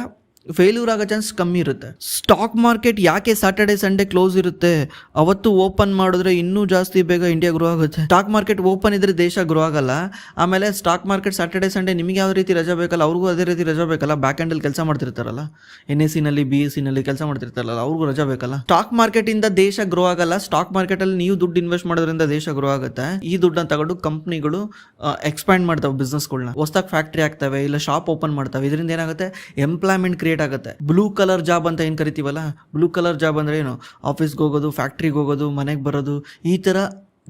ಫೇಲ್ಯೂರ್ ಆಗೋ ಚಾನ್ಸ್ ಕಮ್ಮಿ ಇರುತ್ತೆ. ಸ್ಟಾಕ್ ಮಾರ್ಕೆಟ್ ಯಾಕೆ ಸ್ಯಾಟರ್ಡೆ ಸಂಡೇ ಕ್ಲೋಸ್ ಇರುತ್ತೆ? ಅವತ್ತು ಓಪನ್ ಮಾಡಿದ್ರೆ ಇನ್ನೂ ಜಾಸ್ತಿ ಬೇಗ ಇಂಡಿಯಾ ಗ್ರೋ ಆಗುತ್ತೆ. ಸ್ಟಾಕ್ ಮಾರ್ಕೆಟ್ ಓಪನ್ ಇದ್ರೆ ದೇಶ ಗ್ರೋ ಆಗಲ್ಲ. ಆಮೇಲೆ ಸ್ಟಾಕ್ ಮಾರ್ಕೆಟ್ ಸ್ಯಾಟರ್ಡೆ ಸಂಡೇ ನಿಮಗೆ ಯಾವ ರೀತಿ ರಜಾ ಬೇಕಲ್ಲ ಅವ್ರಿಗೂ ಅದೇ ರೀತಿ ರಜಾ ಬೇಕಲ್ಲ. ಬ್ಯಾಕ್ ಎಂಡಲ್ಲಿ ಕೆಲಸ ಮಾಡ್ತಿರ್ತಾರಲ್ಲ, NSE ನಲ್ಲಿ BSE ನಲ್ಲಿ ಕೆಲಸ ಮಾಡ್ತಿರ್ತಾರಲ್ಲ, ಅವ್ರಿಗೂ ರಜಾ ಬೇಕಲ್ಲ. ಸ್ಟಾಕ್ ಮಾರ್ಕೆಟ್ ಇಂದ ದೇಶ ಗ್ರೋ ಆಗಲ್ಲ. ಸ್ಟಾಕ್ ಮಾರ್ಕೆಟ್ ಅಲ್ಲಿ ನೀವು ದುಡ್ಡು ಇನ್ವೆಸ್ಟ್ ಮಾಡೋದ್ರಿಂದ ದೇಶ ಗ್ರೋ ಆಗುತ್ತೆ. ಈ ದುಡ್ಡನ್ನ ತಗೊಂಡು ಕಂಪ್ನಿಗಳು ಎಕ್ಸ್ಪ್ಯಾಂಡ್ ಮಾಡ್ತಾವೆ, ಬಿಸ್ನೆಸ್ಗಳನ್ನ ಹೊಸದಾಗಿ ಫ್ಯಾಕ್ಟ್ರಿ ಆಗ್ತವೆ, ಇಲ್ಲ ಶಾಪ್ ಓಪನ್ ಮಾಡ್ತವೆ. ಇದರಿಂದ ಏನಾಗುತ್ತೆ, ಎಂಪ್ಲಾಯ್ಮೆಂಟ್ ಕ್ರಿಯೇಟ್ ಆಗುತ್ತೆ. ಬ್ಲೂ ಕಲರ್ ಜಾಬ್ ಅಂತ ಏನು ಕರಿತೀವಲ್ಲ, ಬ್ಲೂ ಕಲರ್ ಜಾಬ್ ಅಂದ್ರೆ ಏನು, ಆಫೀಸ್ಗೆ ಹೋಗೋದು, ಫ್ಯಾಕ್ಟ್ರಿಗೆ ಹೋಗೋದು, ಮನೆಗೆ ಬರೋದು, ಈ ತರ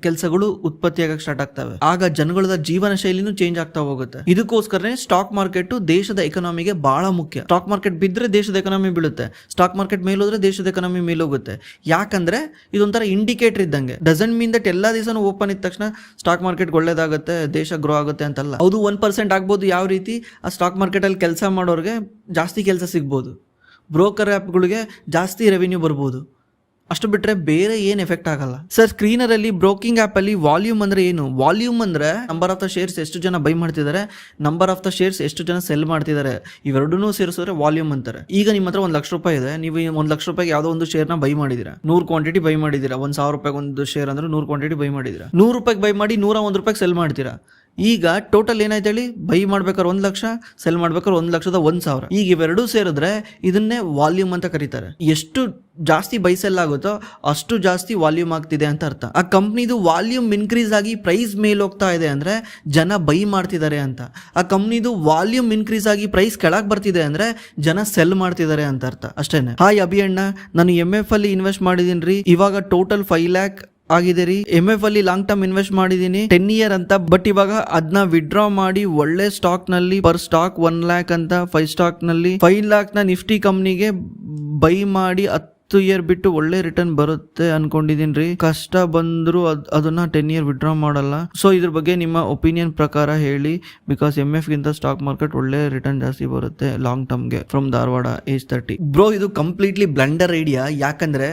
ಕೆಲಸಗಳು ಉತ್ಪತ್ತಿಯಾಗಕ್ಕೆ ಸ್ಟಾರ್ಟ್ ಆಗ್ತವೆ. ಆಗ ಜನಗಳ ಜೀವನ ಶೈಲಿನೂ ಚೇಂಜ್ ಆಗ್ತಾ ಹೋಗುತ್ತೆ. ಇದಕ್ಕೋಸ್ಕರನೇ ಸ್ಟಾಕ್ ಮಾರ್ಕೆಟ್ ದೇಶದ ಎಕನಾಮಿಗೆ ಬಹಳ ಮುಖ್ಯ. ಸ್ಟಾಕ್ ಮಾರ್ಕೆಟ್ ಬಿದ್ದರೆ ದೇಶದ ಎಕನಾಮಿ ಬೀಳುತ್ತೆ, ಸ್ಟಾಕ್ ಮಾರ್ಕೆಟ್ ಮೇಲೋದ್ರೆ ದೇಶದ ಎಕನಾಮಿ ಮೇಲೋಗುತ್ತೆ. ಯಾಕಂದ್ರೆ ಇದೊಂಥರ ಇಂಡಿಕೇಟರ್ ಇದ್ದಂಗೆ. ಡಸಂಟ್ ಮೀನ್ ದಟ್ ಎಲ್ಲಾ ದಿವಸನೂ ಓಪನ್ ಇದ್ದ ತಕ್ಷಣ ಸ್ಟಾಕ್ ಮಾರ್ಕೆಟ್ ಒಳ್ಳೇದಾಗುತ್ತೆ, ದೇಶ ಗ್ರೋ ಆಗುತ್ತೆ ಅಂತಲ್ಲ. ಹೌದು 1% ಆಗ್ಬೋದು. ಯಾವ ರೀತಿ, ಆ ಸ್ಟಾಕ್ ಮಾರ್ಕೆಟ್ ಅಲ್ಲಿ ಕೆಲಸ ಮಾಡೋರಿಗೆ ಜಾಸ್ತಿ ಕೆಲಸ ಸಿಗ್ಬೋದು, ಬ್ರೋಕರ್ ಆ್ಯಪ್ಗಳಿಗೆ ಜಾಸ್ತಿ ರೆವಿನ್ಯೂ ಬರ್ಬೋದು, ಅಷ್ಟು ಬಿಟ್ಟರೆ ಬೇರೆ ಏನು ಎಫೆಕ್ಟ್ ಆಗಲ್ಲ. ಸರ್, ಸ್ಕ್ರೀನರಲ್ಲಿ ಬ್ರೋಕಿಂಗ್ ಆ್ಯಪಲ್ಲಿ ವಾಲ್ಯೂಮ್ ಅಂದರೆ ಏನು? ವಾಲ್ಯೂಮ್ ಅಂದರೆ ನಂಬರ್ ಆಫ್ ದ ಶೇರ್ಸ್ ಎಷ್ಟು ಜನ ಬೈ ಮಾಡ್ತಿದ್ದಾರೆ, ನಂಬರ್ ಆಫ್ ದ ಶೇರ್ಸ್ ಎಷ್ಟು ಜನ ಸೆಲ್ ಮಾಡ್ತಿದ್ದಾರೆ, ಇವೆರಡನ್ನೂ ಸೇರಿಸಿದ್ರೆ ವಾಲ್ಯೂಮ್ ಅಂತಾರೆ. ಈಗ ನಿಮ್ಮ ಹತ್ರ 1 ಲಕ್ಷ ರೂಪಾಯಿ ಇದೆ, ನೀವು 1 ಲಕ್ಷ ರೂಪಾಯಿಗೆ ಯಾವುದೋ ಒಂದು ಶೇರ್ನ ಬೈ ಮಾಡಿದ್ದೀರಾ, 100 ಕ್ವಾಂಟಿಟಿ ಬೈ ಮಾಡಿದ್ದೀರಾ. 1,000 ರೂಪಾಯಿಗೆ ಒಂದು ಶೇರ್ ಅಂದ್ರೆ 100 ಕ್ವಾಂಟಿಟಿ ಬೈ ಮಾಡಿದ್ದೀರಾ. 100 ರೂಪಾಯಿಗೆ ಬೈ ಮಾಡಿ 101 ರೂಪಾಯಿಗೆ ಸೆಲ್ ಮಾಡ್ತೀರಾ. ಈಗ ಟೋಟಲ್ ಏನಾಯ್ತು ಹೇಳಿ, ಬೈ ಮಾಡ್ಬೇಕಾದ್ರೆ 1 ಲಕ್ಷ, ಸೆಲ್ ಮಾಡ್ಬೇಕಾದ್ರೆ 1,01,000. ಈಗ ಇವೆರಡೂ ಸೇರಿದ್ರೆ ಇದನ್ನೇ ವಾಲ್ಯೂಮ್ ಅಂತ ಕರೀತಾರೆ. ಎಷ್ಟು ಜಾಸ್ತಿ ಬೈ ಸೆಲ್ ಆಗುತ್ತೋ ಅಷ್ಟು ಜಾಸ್ತಿ ವಾಲ್ಯೂಮ್ ಆಗ್ತಿದೆ ಅಂತ ಅರ್ಥ. ಆ ಕಂಪ್ನಿದು ವಾಲ್ಯೂಮ್ ಇನ್ಕ್ರೀಸ್ ಆಗಿ ಪ್ರೈಸ್ ಮೇಲೆ ಹೋಗ್ತಾ ಇದೆ ಅಂದ್ರೆ ಜನ ಬೈ ಮಾಡ್ತಿದ್ದಾರೆ ಅಂತ. ಆ ಕಂಪ್ನಿದು ವಾಲ್ಯೂಮ್ ಇನ್ಕ್ರೀಸ್ ಆಗಿ ಪ್ರೈಸ್ ಕೆಳಗೆ ಬರ್ತಿದೆ ಅಂದ್ರೆ ಜನ ಸೆಲ್ ಮಾಡ್ತಿದ್ದಾರೆ ಅಂತ ಅರ್ಥ. ಅಷ್ಟೇನೆ. ಹಾಯ್ ಅಭಿಯಣ್ಣ, ನಾನು MF ಅಲ್ಲಿ ಇನ್ವೆಸ್ಟ್ ಮಾಡಿದೀನಿ ರೀ. ಇವಾಗ ಟೋಟಲ್ 5 lakh ಆಗಿದೆ ರೀ. MF ಅಲ್ಲಿ ಲಾಂಗ್ ಟರ್ಮ್ ಇನ್ವೆಸ್ಟ್ ಮಾಡಿದೀನಿ 10 year ಅಂತ. ಬಟ್ ಇವಾಗ ಅದನ್ನ ವಿಡ್ರಾ ಮಾಡಿ ಒಳ್ಳೆ ಸ್ಟಾಕ್ ನಲ್ಲಿ ಪರ್ ಸ್ಟಾಕ್ 1 lakh ಅಂತ 5 ಸ್ಟಾಕ್ ನಲ್ಲಿ 5 lakh ನ ನಿಫ್ಟಿ ಕಂಪ್ನಿಗೆ ಬೈ ಮಾಡಿ 10 year ಬಿಟ್ಟು ಒಳ್ಳೆ ರಿಟರ್ನ್ ಬರುತ್ತೆ ಅನ್ಕೊಂಡಿದೀನಿ ರೀ. ಕಷ್ಟ ಬಂದ್ರು ಅದನ್ನ 10 year ವಿಡ್ರಾ ಮಾಡಲ್ಲ. ಸೊ ಇದ್ರ ಬಗ್ಗೆ ನಿಮ್ಮ ಒಪಿನಿಯನ್ ಪ್ರಕಾರ ಹೇಳಿ. ಬಿಕಾಸ್ MF ಗಿಂತ ಸ್ಟಾಕ್ ಮಾರ್ಕೆಟ್ ಒಳ್ಳೆ ರಿಟರ್ನ್ ಜಾಸ್ತಿ ಬರುತ್ತೆ ಲಾಂಗ್ ಟರ್ಮ್ಗೆ. From Dharwad, age 30. ಬ್ರೋ, ಇದು ಕಂಪ್ಲೀಟ್ಲಿ ಬ್ಲಂಡರ್ ಐಡಿಯಾ. ಯಾಕಂದ್ರೆ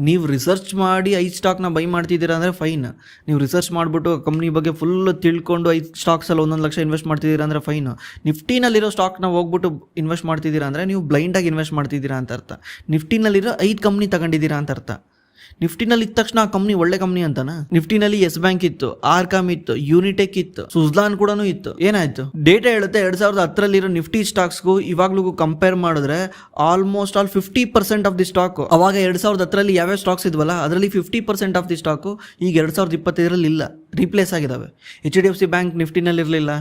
ನೀವು ರಿಸರ್ಚ್ ಮಾಡಿ 5 ಸ್ಟಾಕ್ನ ಬೈ ಮಾಡ್ತಿದ್ದೀರಾ ಅಂದರೆ ಫೈನ್. ನೀವು ರಿಸರ್ಚ್ ಮಾಡಿಬಿಟ್ಟು ಕಂಪ್ನಿ ಬಗ್ಗೆ ಫುಲ್ ತಿಳ್ಕೊಂಡು 5 ಸ್ಟಾಕ್ಸಲ್ಲಿ 1 ಲಕ್ಷ ಇನ್ವೆಸ್ಟ್ ಮಾಡ್ತಿದ್ದೀರಾ ಅಂದರೆ ಫೈನ್. ನಿಫ್ಟಿನಲ್ಲಿರೋ ಸ್ಟಾಕ್ನ ಹೋಗ್ಬಿಟ್ಟು ಇನ್ವೆಸ್ಟ್ ಮಾಡ್ತಿದ್ದೀರಾ ಅಂದರೆ ನೀವು ಬ್ಲೈಂಡಾಗಿ ಇನ್ವೆಸ್ಟ್ ಮಾಡ್ತಿದ್ದೀರಾ ಅಂತ ಅರ್ಥ. ನಿಫ್ಟಿನಲ್ಲಿರೋ 5 ಕಂಪ್ನಿ ತಗೊಂಡಿದ್ದೀರಾ ಅಂತ ಅರ್ಥ. ನಿಫ್ಟಿನಲ್ಲಿ ಇದ್ದ ತಕ್ಷಣ ಆ ಕಂಪ್ನಿ ಒಳ್ಳೆ ಕಂಪ್ನಿ ಅಂತಾನ? ನಿಫ್ಟಿನಲ್ಲಿ ಯೆಸ್ ಬ್ಯಾಂಕ್ ಇತ್ತು, ಆರ್ಕಾಮ್ ಇತ್ತು, ಯೂನಿಟೆಕ್ ಇತ್ತು, ಸುಜ್ಲಾನ್ ಕೂಡ ಇತ್ತು. ಏನಾಯ್ತು? ಡೇಟಾ ಹೇಳುತ್ತೆ 2010 ನಿಫ್ಟಿ ಸ್ಟಾಕ್ಸ್ಗೂ ಇವಾಗ್ಲೂ ಕಂಪೇರ್ ಮಾಡಿದ್ರೆ almost all 50% of the stock. ಅವಾಗ 2010 ಯಾವ್ಯಾವ ಸ್ಟಾಕ್ಸ್ ಇದ್ವಲ್ಲ ಅದರಲ್ಲಿ 50% ಆಫ್ ದಿ ಸ್ಟಾಕು ಈಗ 2025 ಇಲ್ಲ, ರೀಪ್ಲೇಸ್ ಆಗಿದಾವೆ. HDFC ಬ್ಯಾಂಕ್ ನಿಫ್ಟಿನಲ್ಲಿ ಇರಲಿಲ್ಲ,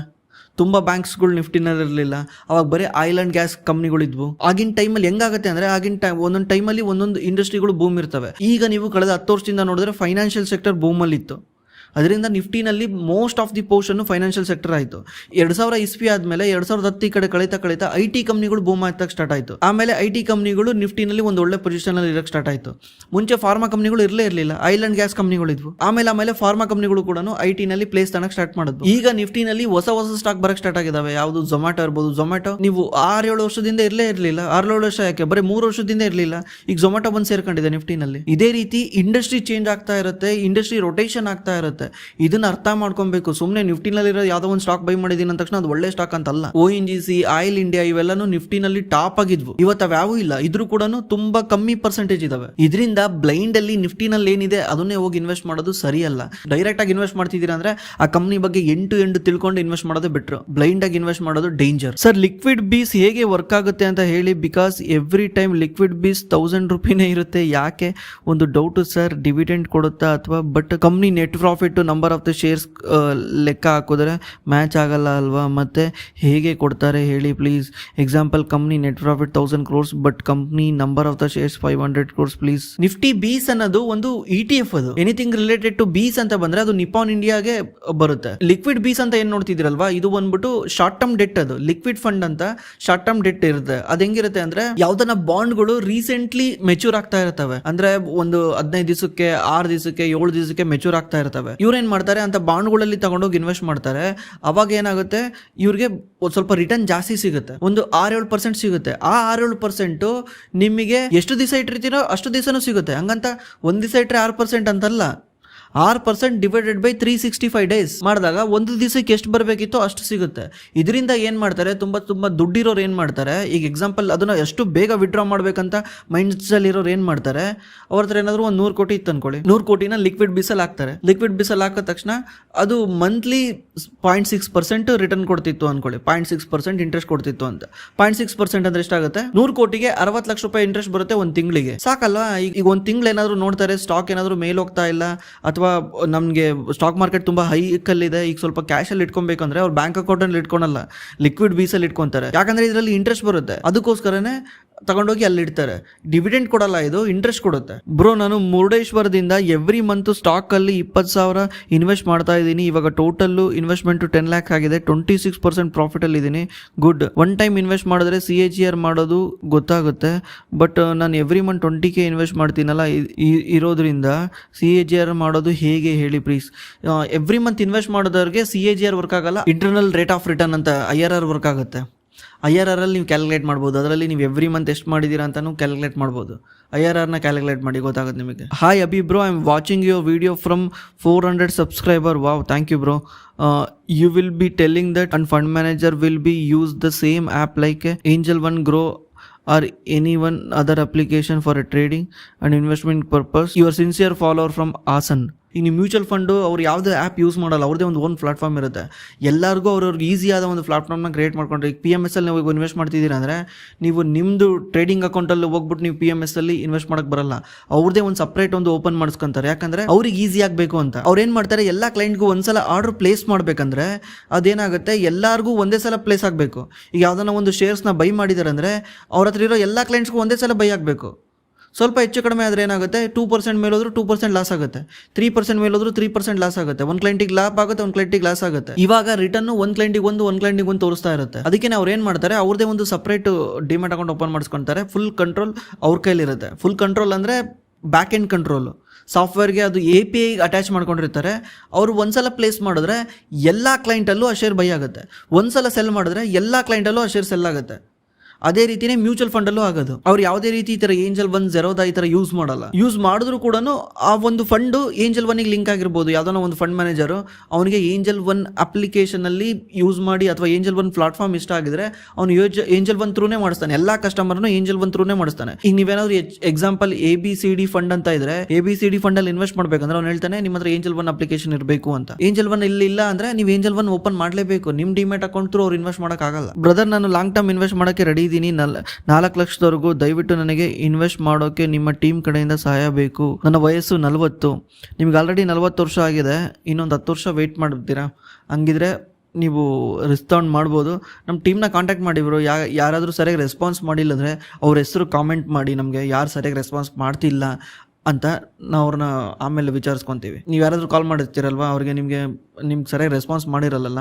ತುಂಬ ಬ್ಯಾಂಕ್ಸ್ಗಳು ನಿಫ್ಟಿನಲ್ಲಿ ಇರಲಿಲ್ಲ. ಅವಾಗ ಬರೀ ಆಯಿಲ್ ಆ್ಯಂಡ್ ಗ್ಯಾಸ್ ಕಂಪ್ನಿಗಳಿದ್ವು. ಆಗಿನ ಟೈಮಲ್ಲಿ ಹೆಂಗಾಗುತ್ತೆ ಅಂದರೆ ಒಂದೊಂದು ಟೈಮಲ್ಲಿ ಒಂದೊಂದು ಇಂಡಸ್ಟ್ರಿಗಳು ಬೂಮ್ ಇರ್ತವೆ. ಈಗ ನೀವು ಕಳೆದ 10 ವರ್ಷದಿಂದ ನೋಡಿದ್ರೆ ಫೈನಾನ್ಷಿಯಲ್ ಸೆಕ್ಟರ್ ಬೂಮಲ್ಲಿ ಇತ್ತು. ಅದರಿಂದ ನಿಫ್ಟಿನಲ್ಲಿ most of the portion financial sector ಆಯಿತು. 2000 ಇಸ್ವಿ ಆದಮೇಲೆ 2010 ಕಡೆ ಕಳೀತಾ IT ಕಂಪ್ನಿಗಳು ಬೂಮ್ ಆಗ್ತಕ್ಕೆ ಸ್ಟಾರ್ಟ್ ಆಯಿತು. ಆಮೇಲೆ IT ಕಂಪ್ನಿಗಳು ನಿಫ್ಟಿನಲ್ಲಿ ಒಂದು ಒಳ್ಳೆ ಪೊಸಿಷನಲ್ಲಿ ಇರೋಕ್ಕೆ ಸ್ಟಾರ್ಟ್ ಆಯಿತು. ಮುಂಚೆ ಫಾರ್ಮಾ ಕಂಪ್ನಿಗಳು ಇರಲಿಲ್ಲ, ಆಯಿಲ್ ಆ್ಯಂಡ್ ಗ್ಯಾಸ್ ಕಂಪ್ನಿಗಳಿದ್ವು. ಆಮೇಲೆ ಫಾರ್ಮಾ ಕಂಪ್ನಿಗಳು ಕೂಡ ITನಲ್ಲಿ ಪ್ಲೇಸ್ ತನಕ ಸ್ಟಾರ್ಟ್ ಮಾಡಿದ್ವು. ಈಗ ನಿಫ್ಟಿನಲ್ಲಿ ಹೊಸ ಸ್ಟಾಕ್ ಬರಕ್ಕೆ ಸ್ಟಾರ್ಟ್ ಆಗಿದಾವೆ. ಯಾವುದು ಝೊಮ್ಯಾಟೊ ಇರ್ಬೋದು. ಝೊಮ್ಯಾಟೊ ನೀವು 6-7 ವರ್ಷದಿಂದ ಇರಲಿಲ್ಲ. 6-7 ವರ್ಷ ಯಾಕೆ, ಬರೀ 3 ವರ್ಷದಿಂದ ಇರಲಿಲ್ಲ. ಈಗ ಝೊಮ್ಯಾಟೊ ಬಂದು ಸೇರ್ಕೊಂಡಿದೆ ನಿಫ್ಟಿನಲ್ಲಿ. ಇದೇ ರೀತಿ ಇಂಡಸ್ಟ್ರಿ ಚೇಂಜ್ ಆಗ್ತಾ ಇರುತ್ತೆ, ಇಂಡಸ್ಟ್ರಿ ರೊಟೇಷನ್ ಆಗ್ತಾ ಇರುತ್ತೆ. ಇದನ್ನ ಅರ್ಥ ಮಾಡ್ಕೊಬೇಕು. ಸುಮ್ಮನೆ ನಿಫ್ಟಿನಲ್ಲಿರೋ ಯಾವುದೋ ಒಂದು ಸ್ಟಾಕ್ ಬೈ ಮಾಡಿದೀನಿ ಅಂದ ತಕ್ಷಣ ಅದು ಒಳ್ಳೆ ಸ್ಟಾಕ್ ಅಂತಲ್ಲ. ONGC, ಆಯಿಲ್ ಇಂಡಿಯಾ ಇವೆಲ್ಲಾನು ನಿಫ್ಟಿನಲ್ಲಿ ಟಾಪ್ ಆಗಿದ್ವು. ಇವತ್ತು ಅವ್ಯಾವೂ ಇಲ್ಲ, ಇದ್ರೂ ಕೂಡ ತುಂಬಾ ಕಮ್ಮಿ ಪರ್ಸೆಂಟೇಜ್ ಇದಾವೆ. ಇದರಿಂದ ಬ್ಲೈಂಡ್ ಅಲ್ಲಿ ನಿಫ್ಟಿನಲ್ಲಿ ಏನಿದೆ ಅದನ್ನೇ ಹೋಗಿ ಇನ್ವೆಸ್ಟ್ ಮಾಡೋದು ಸರಿಯಲ್ಲ. ಡೈರೆಕ್ಟ್ ಆಗಿ ಇನ್ವೆಸ್ಟ್ ಮಾಡ್ತಿದ್ದೀರಾ ಅಂದ್ರೆ ಆ ಕಂಪ್ನಿ ಬಗ್ಗೆ ಎಂಟು ತಿಳ್ಕೊಂಡು ಇನ್ವೆಸ್ಟ್ ಮಾಡೋದು ಬೆಟ್ರು. ಬ್ಲೈಂಡ್ ಆಗಿ ಇನ್ವೆಸ್ಟ್ ಮಾಡೋದು ಡೇಂಜರ್. ಸರ್, ಲಿಕ್ವಿಡ್ ಬೀಸ್ ಹೇಗೆ ವರ್ಕ್ ಆಗುತ್ತೆ ಅಂತ ಹೇಳಿ. Because every time liquid BeES 1000 ರೂಪಾಯಿನೇ ಇರುತ್ತೆ. ಯಾಕೆ? ಒಂದು ಡೌಟು ಸರ್, ಡಿವಿಡೆಂಡ್ ಕೊಡುತ್ತಾ ಅಥವಾ ಬಟ್ ಕಂಪ್ನಿ ನೆಟ್ ಪ್ರಾಫಿಟ್ ಬಿಟ್ಟು ನಂಬರ್ ಆಫ್ ದ ಶೇರ್ಸ್ ಲೆಕ್ಕ ಹಾಕಿದ್ರೆ ಮ್ಯಾಚ್ ಆಗಲ್ಲ ಅಲ್ವಾ, ಮತ್ತು ಹೇಗೆ ಕೊಡ್ತಾರೆ ಹೇಳಿ please. Example company net profit 1000 crores but company number of the shares 500 crores please. Nifty BeES ಅನ್ನೋದು ಒಂದು ETF, ಅದು ಎನಿಥಿಂಗ್ ರಿಲೇಟೆಡ್ ಟು ಬೀಸ್ ಅಂತ ಬಂದ್ರೆ ಅದು ನಿಪಾನ್ ಇಂಡಿಯಾಗೆ ಬರುತ್ತೆ. ಲಿಕ್ವಿಡ್ ಬೀಸ್ ಅಂತ ಏನ್ ನೋಡ್ತಿದ್ದೀರಲ್ವಾ, ಇದು ಬಂದ್ಬಿಟ್ಟು ಶಾರ್ಟ್ ಟರ್ಮ್ ಡೆಟ್, ಅದು ಲಿಕ್ವಿಡ್ ಫಂಡ್ ಅಂತ ಶಾರ್ಟ್ ಟರ್ಮ್ ಡೆಟ್ ಇರುತ್ತೆ. ಅದು ಹೆಂಗಿರುತ್ತೆ ಅಂದ್ರೆ ಯಾವ್ದನ್ನ ಬಾಂಡ್ಗಳು ರೀಸೆಂಟ್ಲಿ ಮೆಚೂರ್ ಆಗ್ತಾ ಇರ್ತವೆ, ಅಂದ್ರೆ ಒಂದು 15 ದಿವಸಕ್ಕೆ 6 ದಿವಸಕ್ಕೆ 7 ದಿವಸಕ್ಕೆ ಮೆಚೂರ್ ಆಗ್ತಾ ಇರ್ತವೆ. ಇವ್ರೇನ್ ಮಾಡ್ತಾರೆ ಅಂತ ಬಾಂಡ್ಗಳಲ್ಲಿ ತಗೊಂಡೋಗಿ ಇನ್ವೆಸ್ಟ್ ಮಾಡ್ತಾರೆ. ಅವಾಗ ಏನಾಗುತ್ತೆ, ಇವ್ರಿಗೆ ಒಂದು ಸ್ವಲ್ಪ ರಿಟರ್ನ್ ಜಾಸ್ತಿ ಸಿಗುತ್ತೆ, ಒಂದು 6-7% ಸಿಗುತ್ತೆ. ಆ 6-7% ನಿಮಗೆ ಎಷ್ಟು ದಿವಸ ಇಟ್ಟಿರ್ತೀರೋ ಅಷ್ಟು ದಿವಸನೂ ಸಿಗುತ್ತೆ. ಹಂಗಂತ ಒಂದ್ ದಿವಸ ಇಟ್ಟರೆ 6% ಅಂತಲ್ಲ, 6% ಡಿವೈಡೆಡ್ ಬೈ 365 days ಮಾಡಿದಾಗ ಒಂದು ದಿವಸಕ್ಕೆ ಎಷ್ಟು ಬರಬೇಕಿತ್ತು ಅಷ್ಟು ಸಿಗುತ್ತೆ. ಇದರಿಂದ ಏನು ಮಾಡ್ತಾರೆ, ತುಂಬ ದುಡ್ಡಿರೋರು ಏನು ಮಾಡ್ತಾರೆ, ಈಗ ಎಕ್ಸಾಂಪಲ್ ಅದನ್ನು ಎಷ್ಟು ಬೇಗ ವಿಡ್ರಾ ಮಾಡಬೇಕಂತ ಮೈಂಡ್ಸಲ್ಲಿರೋರು ಏನು ಮಾಡ್ತಾರೆ, ಅವ್ರ ಹತ್ರ ಏನಾದರೂ ಒಂದು 100 ಕೋಟಿ ಇತ್ತು ಅಂದ್ಕೊಳ್ಳಿ, 100 ಕೋಟಿನ ಲಿಕ್ವಿಡ್ ಬೀಸಲ್ಲಿ ಹಾಕ್ತಾರೆ. ಲಿಕ್ವಿಡ್ ಬೀಸಲ್ಲಿ ಹಾಕಿದ ತಕ್ಷಣ ಅದು ಮಂತ್ಲಿ 0.6% ರಿಟರ್ನ್ ಕೊಡ್ತಿತ್ತು ಅಂದ್ಕೊಳ್ಳಿ, 0.6% ಇಂಟ್ರೆಸ್ಟ್ ಕೊಡ್ತಿತ್ತು ಅಂತ. 0.6% ಅಂದ್ರೆ ಎಷ್ಟಾಗುತ್ತೆ, 100 ಕೋಟಿಗೆ 60 ಲಕ್ಷ ರೂಪಾಯಿ ಇಂಟ್ರೆಸ್ಟ್ ಬರುತ್ತೆ ಒಂದು ತಿಂಗಳಿಗೆ. ಸಾಕಲ್ವಾ? ಈಗ ಒಂದು ತಿಂಗಳು ಏನಾದರೂ ನೋಡ್ತಾರೆ, ಸ್ಟಾಕ್ ಏನಾದರೂ ಮೇಲ್ ಹೋಗ್ತಾ ಇಲ್ಲ, ಅಥವಾ ನಮಗೆ ಸ್ಟಾಕ್ ಮಾರ್ಕೆಟ್ ತುಂಬ ಹೈಕಲ್ಲಿದೆ, ಈಗ ಸ್ವಲ್ಪ ಕ್ಯಾಶಲ್ಲಿ ಇಟ್ಕೊಬೇಕಂದ್ರೆ ಅವ್ರು ಬ್ಯಾಂಕ್ ಅಕೌಂಟಲ್ಲಿ ಇಟ್ಕೊಳಲ್ಲ, ಲಿಕ್ವಿಡ್ ಬೀಸಲ್ಲಿ ಇಟ್ಕೊತಾರೆ. ಯಾಕಂದ್ರೆ ಇದರಲ್ಲಿ ಇಂಟ್ರೆಸ್ಟ್ ಬರುತ್ತೆ, ಅದಕ್ಕೋಸ್ಕರನೇ ತಗೊಂಡೋಗಿ ಅಲ್ಲಿ ಇಡ್ತಾರೆ. ಡಿವಿಡೆಂಡ್ ಕೊಡಲ್ಲ, ಇದು ಇಂಟ್ರೆಸ್ಟ್ ಕೊಡುತ್ತೆ. ಬ್ರೋ, ನಾನು ಮುರುಡೇಶ್ವರದಿಂದ ಎವ್ರಿ ಮಂತ್ ಸ್ಟಾಕ್ ಅಲ್ಲಿ 20,000 ಇನ್ವೆಸ್ಟ್ ಮಾಡ್ತಾ ಇದ್ದೀನಿ. ಇವಾಗ ಟೋಟಲ್ ಇನ್ವೆಸ್ಟ್ಮೆಂಟ್ 10 lakhs ಆಗಿದೆ, 26% ಪ್ರಾಫಿಟ್ ಅಲ್ಲಿ ಇದ್ದೀನಿ. ಗುಡ್. ಒನ್ ಟೈಮ್ ಇನ್ವೆಸ್ಟ್ ಮಾಡಿದ್ರೆ CAGR ಮಾಡೋದು ಗೊತ್ತಾಗುತ್ತೆ, ಬಟ್ ನಾನು ಎವ್ರಿ ಮಂತ್ 20K ಇನ್ವೆಸ್ಟ್ ಮಾಡ್ತೀನಲ್ಲ, ಇರೋದ್ರಿಂದ CAGR ಮಾಡೋದು ಹೇಗೆ ಹೇಳಿ ಪ್ಲೀಸ್. ಎವ್ರಿ ಮಂತ್ ಇನ್ವೆಸ್ಟ್ ಮಾಡೋದವ್ರಿಗೆ CAGR ವರ್ಕ್ ಆಗಲ್ಲ, ಇಂಟರ್ನಲ್ ರೇಟ್ ಆಫ್ ರಿಟರ್ನ್ ಅಂತ IRR ವರ್ಕ್ ಆಗುತ್ತೆ. IRR ಅಲ್ಲಿ ನೀವು ಕ್ಯಾಲ್ಕುಲೇಟ್ ಮಾಡ್ಬೋದು, ಅದರಲ್ಲಿ ನೀವು ಎವ್ರಿ ಮಂತ್ ಎಷ್ಟು ಮಾಡಿದ್ದೀರಾ ಅಂತಲೂ ಕ್ಯಾಲ್ಕುಲೇಟ್ ಮಾಡ್ಬೋದು. IRRನ ಕ್ಯಾಲ್ಕುಲೇಟ್ ಮಾಡಿ ಗೊತ್ತಾಗುತ್ತೆ ನಿಮಗೆ. Hi Abhi bro, I am watching your video from 400 subscriber. Wow, thank you bro. You will be telling that and fund manager will be use the same app like Angel One Grow or any one other application for a trading and investment purpose. Your sincere follower from Asan. ಈಗ ನೀವು mutual fund ಅವ್ರು ಯಾವುದೇ app use ಮಾಡಲ್ಲ, ಅವ್ರದ್ದೇ ಒಂದು own platform ಇರುತ್ತೆ. ಎಲ್ಲರಿಗೂ ಅವ್ರವ್ರಿಗೆ ಈಸಿಯಾದ ಒಂದು ಪ್ಲಾಟ್ಫಾರ್ಮ್ನ ಕ್ರಿಯೇಟ್ ಮಾಡ್ಕೊಂಡ್ರೆ, ಈಗ PMS ಅಲ್ಲಿ ನೀವು ಇನ್ವೆಸ್ಟ್ ಮಾಡ್ತಿದ್ದೀರಾ ಅಂದರೆ ನೀವು ನಿಮ್ಮದು ಟ್ರೇಡಿಂಗ್ ಅಕೌಂಟಲ್ಲಿ ಹೋಗ್ಬಿಟ್ಟು ನೀವು PMS ಅಲ್ಲಿ ಇನ್ವೆಸ್ಟ್ ಮಾಡೋಕ್ಕೆ ಬರಲ್ಲ, ಅವ್ರದ್ದೇ ಒಂದು ಸಪ್ರೇಟ್ ಒಂದು ಓಪನ್ ಮಾಡಿಸ್ಕೊಂತಾರೆ. ಯಾಕಂದರೆ ಅವ್ರಿಗೆ ಈಸಿ ಆಗಬೇಕು ಅಂತ. ಅವ್ರು ಏನು ಮಾಡ್ತಾರೆ, ಎಲ್ಲ ಕ್ಲೈಂಟ್ಗೂ ಒಂದ್ಸಲ ಆರ್ಡರ್ ಪ್ಲೇಸ್ ಮಾಡಬೇಕಂದ್ರೆ ಅದೇನಾಗುತ್ತೆ, ಎಲ್ಲರಿಗೂ ಒಂದೇ ಸಲ ಪ್ಲೇಸ್ ಆಗಬೇಕು. ಈಗ ಯಾವುದನ್ನ ಒಂದು ಶೇರ್ಸ್ನ ಬೈ ಮಾಡಿದ್ದಾರೆ ಅಂದರೆ ಅವ್ರ ಹತ್ರ ಇರೋ ಎಲ್ಲ ಕ್ಲೈಂಟ್ಸ್ಗೂ ಒಂದೇ ಸಲ ಬೈ ಆಗಬೇಕು. ಸ್ವಲ್ಪ ಹೆಚ್ಚು ಕಡಿಮೆ ಆದರೆ ಏನಾಗುತ್ತೆ, 2% ಮೇಲೋದ್ರೂ 2% ಲಾಸ್ ಆಗುತ್ತೆ, 3% ಮೇಲೋದ್ರೂ 3% ಲಾಸ್ ಆಗುತ್ತೆ. ಒಂದು ಕ್ಲೈಂಟಿಗೆ ಲಾಭ ಆಗುತ್ತೆ, ಒಂದು ಕ್ಲೈಂಟಿಗೆ ಲಾಸ್ ಆಗುತ್ತೆ. ಇವಾಗ ರಿಟರ್ನ್ ಒಂದು ಕ್ಲೈಂಟಿಗೆ ಒಂದು ತೋರಿಸ್ತಾ ಇರುತ್ತೆ. ಅದಕ್ಕೆ ಅವ್ರು ಏನು ಮಾಡ್ತಾರೆ, ಅವ್ರದೇ ಒಂದು ಸಪ್ರೇಟ್ ಡಿಮ್ಯಾಟ್ ಅಕೌಂಟ್ ಓಪನ್ ಮಾಡಿಸ್ಕೊಳ್ತಾರೆ. ಫುಲ್ ಕಂಟ್ರೋಲ್ ಅವ್ರ ಕೈಲಿರುತ್ತೆ. ಫುಲ್ ಕಂಟ್ರೋಲ್ ಅಂದರೆ ಬ್ಯಾಕ್ ಎಂಡ್ ಕಂಟ್ರೋಲು. ಸಾಫ್ಟ್ವೇರ್ಗೆ ಅದು API ಅಟ್ಯಾಚ್ ಮಾಡ್ಕೊಂಡಿರ್ತಾರೆ. ಅವರು ಒಂದ್ಸಲ ಪ್ಲೇಸ್ ಮಾಡಿದ್ರೆ ಎಲ್ಲ ಕ್ಲೈಂಟಲ್ಲೂ ಆ ಶೇರ್ ಬೈ ಆಗುತ್ತೆ, ಒಂದ್ಸಲ ಸೆಲ್ ಮಾಡಿದ್ರೆ ಎಲ್ಲ ಕ್ಲೈಂಟಲ್ಲೂ ಆ ಶೇರ್ ಸೆಲ್ ಆಗುತ್ತೆ. ಅದೇ ರೀತಿನೇ ಮ್ಯೂಚುವಲ್ ಫಂಡಲ್ಲೂ ಆಗೋದು. ಅವ್ರು ಯಾವುದೇ ರೀತಿ ಈ ಥರ ಏಂಜಲ್ ಒನ್, ಜೆರೋದಾ ಈ ಥರ ಯೂಸ್ ಮಾಡಲ್ಲ. ಯೂಸ್ ಮಾಡಿದ್ರು ಕೂಡ ಆ ಒಂದು ಫಂಡು ಏಂಜಲ್ ಒನ್ನಿಗೆ ಲಿಂಕ್ ಆಗಿರ್ಬೋದು. ಯಾವುದೋ ಒಂದು ಫಂಡ್ ಮ್ಯಾನೇಜರು ಅವನಿಗೆ ಏಂಜಲ್ ಒನ್ ಅಪ್ಲಿಕೇಶನಲ್ಲಿ ಯೂಸ್ ಮಾಡಿ ಅಥವಾ ಏಂಜಲ್ ಒನ್ ಪ್ಲಾಟ್ಫಾರ್ಮ್ ಇಷ್ಟ ಆಗಿದ್ರೆ ಅವನು ಏಂಜಲ್ ಒನ್ ಥ್ರೂನೇ ಮಾಡಿಸ್ತಾನೆ, ಎಲ್ಲ ಕಸ್ಟಮರ್ನು ಏಂಜಲ್ ಒನ್ ಥ್ರೂನೇ ಮಾಡಿಸ್ತಾನೆ. ಈಗ ನೀವೇನಾದ್ರು ಎಕ್ಸಾಂಪಲ್ ABCD ಫಂಡ್ ಅಂತ ಇದ್ರೆ ABCD ಫಂಡಲ್ಲಿ ಇನ್ವೆಸ್ಟ್ ಮಾಡಬೇಕಂದ್ರೆ ಅವ್ನು ಹೇಳ್ತಾನೆ ನಿಮ್ಮ ಹತ್ರ ಏಂಜಲ್ ಒನ್ ಅಪ್ಲಿಕೇಶನ್ ಇರಬೇಕು ಅಂತ. ಏಂಜಲ್ ಒನ್ ಇಲ್ಲ ಅಂದ್ರೆ ನೀವು ಏಂಜಲ್ ಒನ್ ಓಪನ್ ಮಾಡಲೇಬೇಕು. ನಿಮ್ಮ ಡಿಮ್ಯಾಟ್ ಅಕೌಂಟ್ ಥ್ರೂ ಅವ್ರು ಇನ್ವೆಸ್ಟ್ ಮಾಡೋಕ್ಕಾಗಲ್ಲ. ಬ್ರದರ್, ನಾನು ಲಾಂಗ್ ಟರ್ಮ್ ಇನ್ವೆಸ್ಟ್ ಮಾಡೋಕ್ಕೆ ರೆಡಿ ಇದ್ದೀನಿ, 4 ಲಕ್ಷದವರೆಗೂ. ದಯವಿಟ್ಟು ನನಗೆ ಇನ್ವೆಸ್ಟ್ ಮಾಡೋಕೆ ನಿಮ್ಮ ಟೀಮ್ ಕಡೆಯಿಂದ ಸಹಾಯ ಬೇಕು. ನನ್ನ ವಯಸ್ಸು 40. ನಿಮ್ಗೆ ಆಲ್ರೆಡಿ 40 ವರ್ಷ ಆಗಿದೆ, ಇನ್ನೊಂದು 10 ವರ್ಷ ವೆಯ್ಟ್ ಮಾಡ್ತೀರಾ? ಹಂಗಿದ್ರೆ ನೀವು ರಿಸ್ಪಾಂಡ್ ಮಾಡ್ಬೋದು. ನಮ್ಮ ಟೀಮ್ನ ಕಾಂಟ್ಯಾಕ್ಟ್ ಮಾಡಿ ಬ್ರೋ. ಯಾರಾದರೂ ಸರಿಯಾಗಿ ರೆಸ್ಪಾನ್ಸ್ ಮಾಡಿಲ್ಲ ಅಂದರೆ ಅವ್ರ ಹೆಸರು ಕಾಮೆಂಟ್ ಮಾಡಿ, ನಮಗೆ ಯಾರು ಸರಿಯಾಗಿ ರೆಸ್ಪಾನ್ಸ್ ಮಾಡ್ತಿಲ್ಲ ಅಂತ ನಾವು ಅವ್ರನ್ನ ಆಮೇಲೆ ವಿಚಾರಿಸ್ಕೊತೀವಿ. ನೀವು ಯಾರಾದರೂ ಕಾಲ್ ಮಾಡಿರ್ತೀರಲ್ವ, ಅವ್ರಿಗೆ ನಿಮ್ಗೆ ಸರಿಯಾಗಿ ರೆಸ್ಪಾನ್ಸ್ ಮಾಡಿರಲ್ಲ,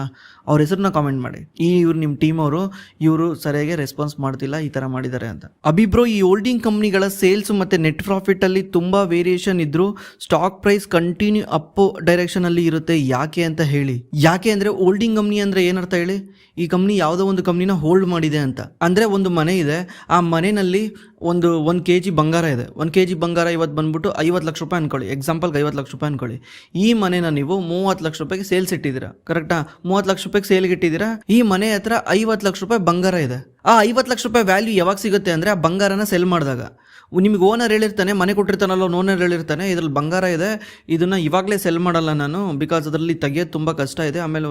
ಅವ್ರ ಹೆಸರನ್ನ ಕಾಮೆಂಟ್ ಮಾಡಿ, ಇವ್ರು ನಿಮ್ಮ ಟೀಮ್ ಅವರು, ಇವರು ಸರಿಯಾಗಿ ರೆಸ್ಪಾನ್ಸ್ ಮಾಡ್ತಿಲ್ಲ, ಈ ಥರ ಮಾಡಿದ್ದಾರೆ ಅಂತ. ಅಭಿಬ್ರೋ, ಈ ಹೋಲ್ಡಿಂಗ್ ಕಂಪ್ನಿಗಳ ಸೇಲ್ಸ್ ಮತ್ತು ನೆಟ್ ಪ್ರಾಫಿಟ್ ಅಲ್ಲಿ ತುಂಬ ವೇರಿಯೇಷನ್ ಇದ್ರು stock price continue up direction ಅಲ್ಲಿ ಇರುತ್ತೆ, ಯಾಕೆ ಅಂತ ಹೇಳಿ. ಯಾಕೆ ಅಂದರೆ ಹೋಲ್ಡಿಂಗ್ ಕಂಪ್ನಿ ಅಂದರೆ ಏನರ್ಥ ಹೇಳಿ? ಈ ಕಂಪ್ನಿ ಯಾವುದೋ ಒಂದು ಕಂಪ್ನಿನ ಹೋಲ್ಡ್ ಮಾಡಿದೆ ಅಂತ. ಅಂದರೆ ಒಂದು ಮನೆ ಇದೆ, ಆ ಮನೆಯಲ್ಲಿ ಒಂದು 1 kg ಬಂಗಾರ ಇದೆ. 1 kg ಬಂಗಾರ ಇವತ್ತು ಬಂದ್ಬಿಟ್ಟು 50 ಲಕ್ಷ ರೂಪಾಯಿ ಅನ್ಕೊಳ್ಳಿ, ಎಕ್ಸಾಂಪಲ್ಗೆ 50 ಲಕ್ಷ ರೂಪಾಯಿ ಅನ್ಕೊಳ್ಳಿ. ಈ ಮನೆನ ನೀವು 30 ಲಕ್ಷ ರೂಪಾಯಿಗೆ ಸೇಲ್ಸ್ ಇಟ್ಟಿದ್ದೀರಾ, ಕರೆಕ್ಟಾ? 30 ಲಕ್ಷ ರೂಪಾಯಿಗೆ ಸೇಲ್ಗೆ ಇಟ್ಟಿದ್ದೀರಾ. ಈ ಮನೆ ಹತ್ರ 50 ಲಕ್ಷ ರೂಪಾಯಿ ಬಂಗಾರ ಇದೆ. ಆ 50 ಲಕ್ಷ ರೂಪಾಯಿ ವ್ಯಾಲ್ಯೂ ಯಾವಾಗ ಸಿಗುತ್ತೆ ಅಂದರೆ ಆ ಬಂಗಾರನ ಸೆಲ್ ಮಾಡಿದಾಗ. ನಿಮಗೆ ಓನರ್ ಹೇಳಿರ್ತಾನೆ, ಮನೆ ಕೊಟ್ಟಿರ್ತಾನಲ್ಲ ಓನರ್ ಹೇಳಿರ್ತಾನೆ, ಇದ್ರಲ್ಲಿ ಬಂಗಾರ ಇದೆ, ಇದನ್ನು ಇವಾಗಲೇ ಸೆಲ್ ಮಾಡಲ್ಲ ನಾನು, ಬಿಕಾಸ್ ಅದರಲ್ಲಿ ತೆಗಿಯೋದು ತುಂಬ ಕಷ್ಟ ಇದೆ, ಆಮೇಲೆ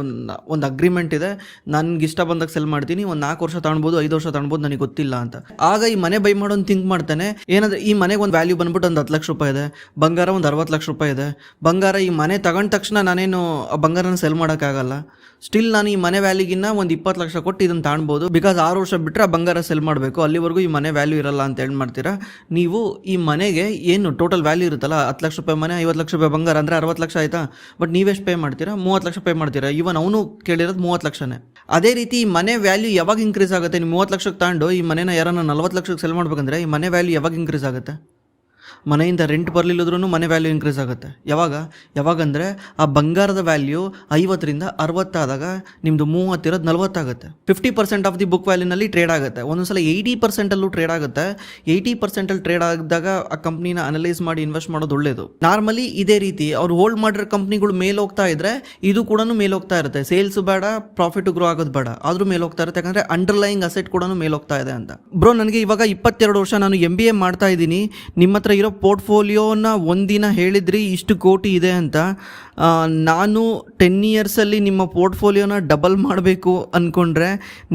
ಒಂದು ಅಗ್ರಿಮೆಂಟ್ ಇದೆ, ನನಗೆ ಇಷ್ಟ ಬಂದಾಗ ಸೆಲ್ ಮಾಡ್ತೀನಿ, ಒಂದು 4 ವರ್ಷ ತಗೊಳ್ಬೋದು, 5 ವರ್ಷ ತಗೊಳ್ಬೋದು, ನನಗೆ ಗೊತ್ತಿಲ್ಲ ಅಂತ. ಆಗ ಈ ಮನೆ ಬೈ ಮಾಡೋನು ಥಿಂಕ್ ಮಾಡ್ತಾನೆ, ಏನಂದರೆ ಈ ಮನೆಗೆ ಒಂದು ವ್ಯಾಲ್ಯೂ ಬಂದ್ಬಿಟ್ಟು ಒಂದು 10 ಲಕ್ಷ ರೂಪಾಯಿ ಇದೆ, ಬಂಗಾರ ಒಂದು 60 ಲಕ್ಷ ರೂಪಾಯಿ ಇದೆ, ಬಂಗಾರ ಈ ಮನೆ ತಗೊಂಡ ತಕ್ಷಣ ನಾನೇನು ಆ ಬಂಗಾರನ ಸೆಲ್ ಮಾಡೋಕ್ಕಾಗಲ್ಲ, ಸ್ಟಿಲ್ ನಾನು ಈ ಮನೆ ವ್ಯಾಲ್ಯೂಗಿನ್ನ ಒಂದು 20 ಲಕ್ಷ ಕೊಟ್ಟು ಇದನ್ನು ತಾಣ್ಬೋದು, ಬಿಕಾಸ್ 6 ವರ್ಷ ಬಿಟ್ಟರೆ ಆ ಬಂಗಾರ ಸೆಲ್ ಮಾಡಬೇಕು, ಅಲ್ಲಿವರೆಗೂ ಈ ಮನೆ ವ್ಯಾಲ್ಯೂ ಇರಲ್ಲ ಅಂತ ಹೇಳಿ ಮಾಡ್ತೀರಾ. ನೀವು ಈ ಮನೆಗೆ ಏನು ಟೋಟಲ್ ವ್ಯಾಲ್ಯೂ ಇರುತ್ತಲ್ಲ, 10 ಲಕ್ಷ ರೂಪಾಯಿ ಮನೆ, 50 ಲಕ್ಷ ರೂಪಾಯಿ ಬಂಗಾರ ಅಂದರೆ 60 ಲಕ್ಷ ಆಯಿತಾ. ಬಟ್ ನೀವೆಷ್ಟು ಪೇ ಮಾಡ್ತೀರಾ? 30 ಲಕ್ಷ ಪೇ ಮಾಡ್ತೀರಾ. ಇವನ್ ಅವನು ಕೇಳಿರೋದು 30 ಲಕ್ಷನೇ. ಅದೇ ರೀತಿ ಈ ಮನೆ ವ್ಯಾಲ್ಯೂ ಯಾವಾಗ ಇಂಕ್ರೀಸ್ ಆಗುತ್ತೆ? ನೀವು 30 ಲಕ್ಷಕ್ಕೆ ತಗೊಂಡು ಈ ಮನೆನ ಯಾರನ್ನ 40 ಲಕ್ಷಕ್ಕೆ ಸೆಲ್ ಮಾಡ್ಬೇಕಂದ್ರೆ ಈ ಮನೆ ವ್ಯಾಲ್ಯೂ ಯಾವಾಗ ಇಂಕ್ರೀಸ್ ಆಗುತ್ತೆ? ಮನೆಯಿಂದ ರೆಂಟ್ ಬರಲಿಲ್ಲದ್ರೂ ಮನೆ ವ್ಯಾಲ್ಯೂ ಇಂಕ್ರೀಸ್ ಆಗುತ್ತೆ. ಯಾವಾಗಂದರೆ ಆ ಬಂಗಾರದ ವ್ಯಾಲ್ಯೂ 50ರಿಂದ 60 ಆದಾಗ ನಿಮ್ಮದು 30 ಇರೋದು 40 ಆಗುತ್ತೆ. 50% ಆಫ್ ದಿ ಬುಕ್ ವ್ಯಾಲ್ಯೂನಲ್ಲಿ ಟ್ರೇಡ್ ಆಗುತ್ತೆ. ಒಂದೊಂದ್ಸಲ 80%ಅಲ್ಲೂ ಟ್ರೇಡ್ ಆಗುತ್ತೆ. 80%ಅಲ್ಲಿ ಟ್ರೇಡ್ ಆಗಿದಾಗ ಆ ಕಂಪ್ನಿನ ಅನಲೈಸ್ ಮಾಡಿ ಇನ್ವೆಸ್ಟ್ ಮಾಡೋದು ಒಳ್ಳೆಯದು. ನಾರ್ಮಲಿ ಇದೇ ರೀತಿ ಅವ್ರು ಹೋಲ್ಡ್ ಮಾಡಿರೋ ಕಂಪ್ನಿಗಳು ಮೇಲೆ ಹೋಗ್ತಾ ಇದ್ರೆ ಇದು ಕೂಡ ಮೇಲೆ ಹೋಗ್ತಾ ಇರುತ್ತೆ. ಸೇಲ್ಸ್ ಬೇಡ, ಪ್ರಾಫಿಟ್ ಗ್ರೋ ಆಗೋದು ಬೇಡ, ಆದರೂ ಮೇಲೆ ಹೋಗ್ತಾ ಇರುತ್ತೆ. ಯಾಕಂದರೆ ಅಂಡರ್ಲೈಯಿಂಗ್ ಅಸೆಟ್ ಕೂಡ ಮೇಲೆ ಹೋಗ್ತಾ ಇದೆ ಅಂತ. ಬ್ರೋ, ನನಗೆ ಇವಾಗ 22 ವರ್ಷ, ನಾನು MBA ಮಾಡ್ತಾ ಇದ್ದೀನಿ. ನಿಮ್ಮ ಹತ್ರ ಇರೋ ಪೋರ್ಟ್ಫೋಲಿಯೋನ ಒಂದಿನ ಹೇಳಿದ್ರಿ ಇಷ್ಟು ಕೋಟಿ ಇದೆ ಅಂತ. ನಾನು 10 ಇಯರ್ಸಲ್ಲಿ ನಿಮ್ಮ ಪೋರ್ಟ್ಫೋಲಿಯೋನ ಡಬಲ್ ಮಾಡಬೇಕು ಅಂದ್ಕೊಂಡ್ರೆ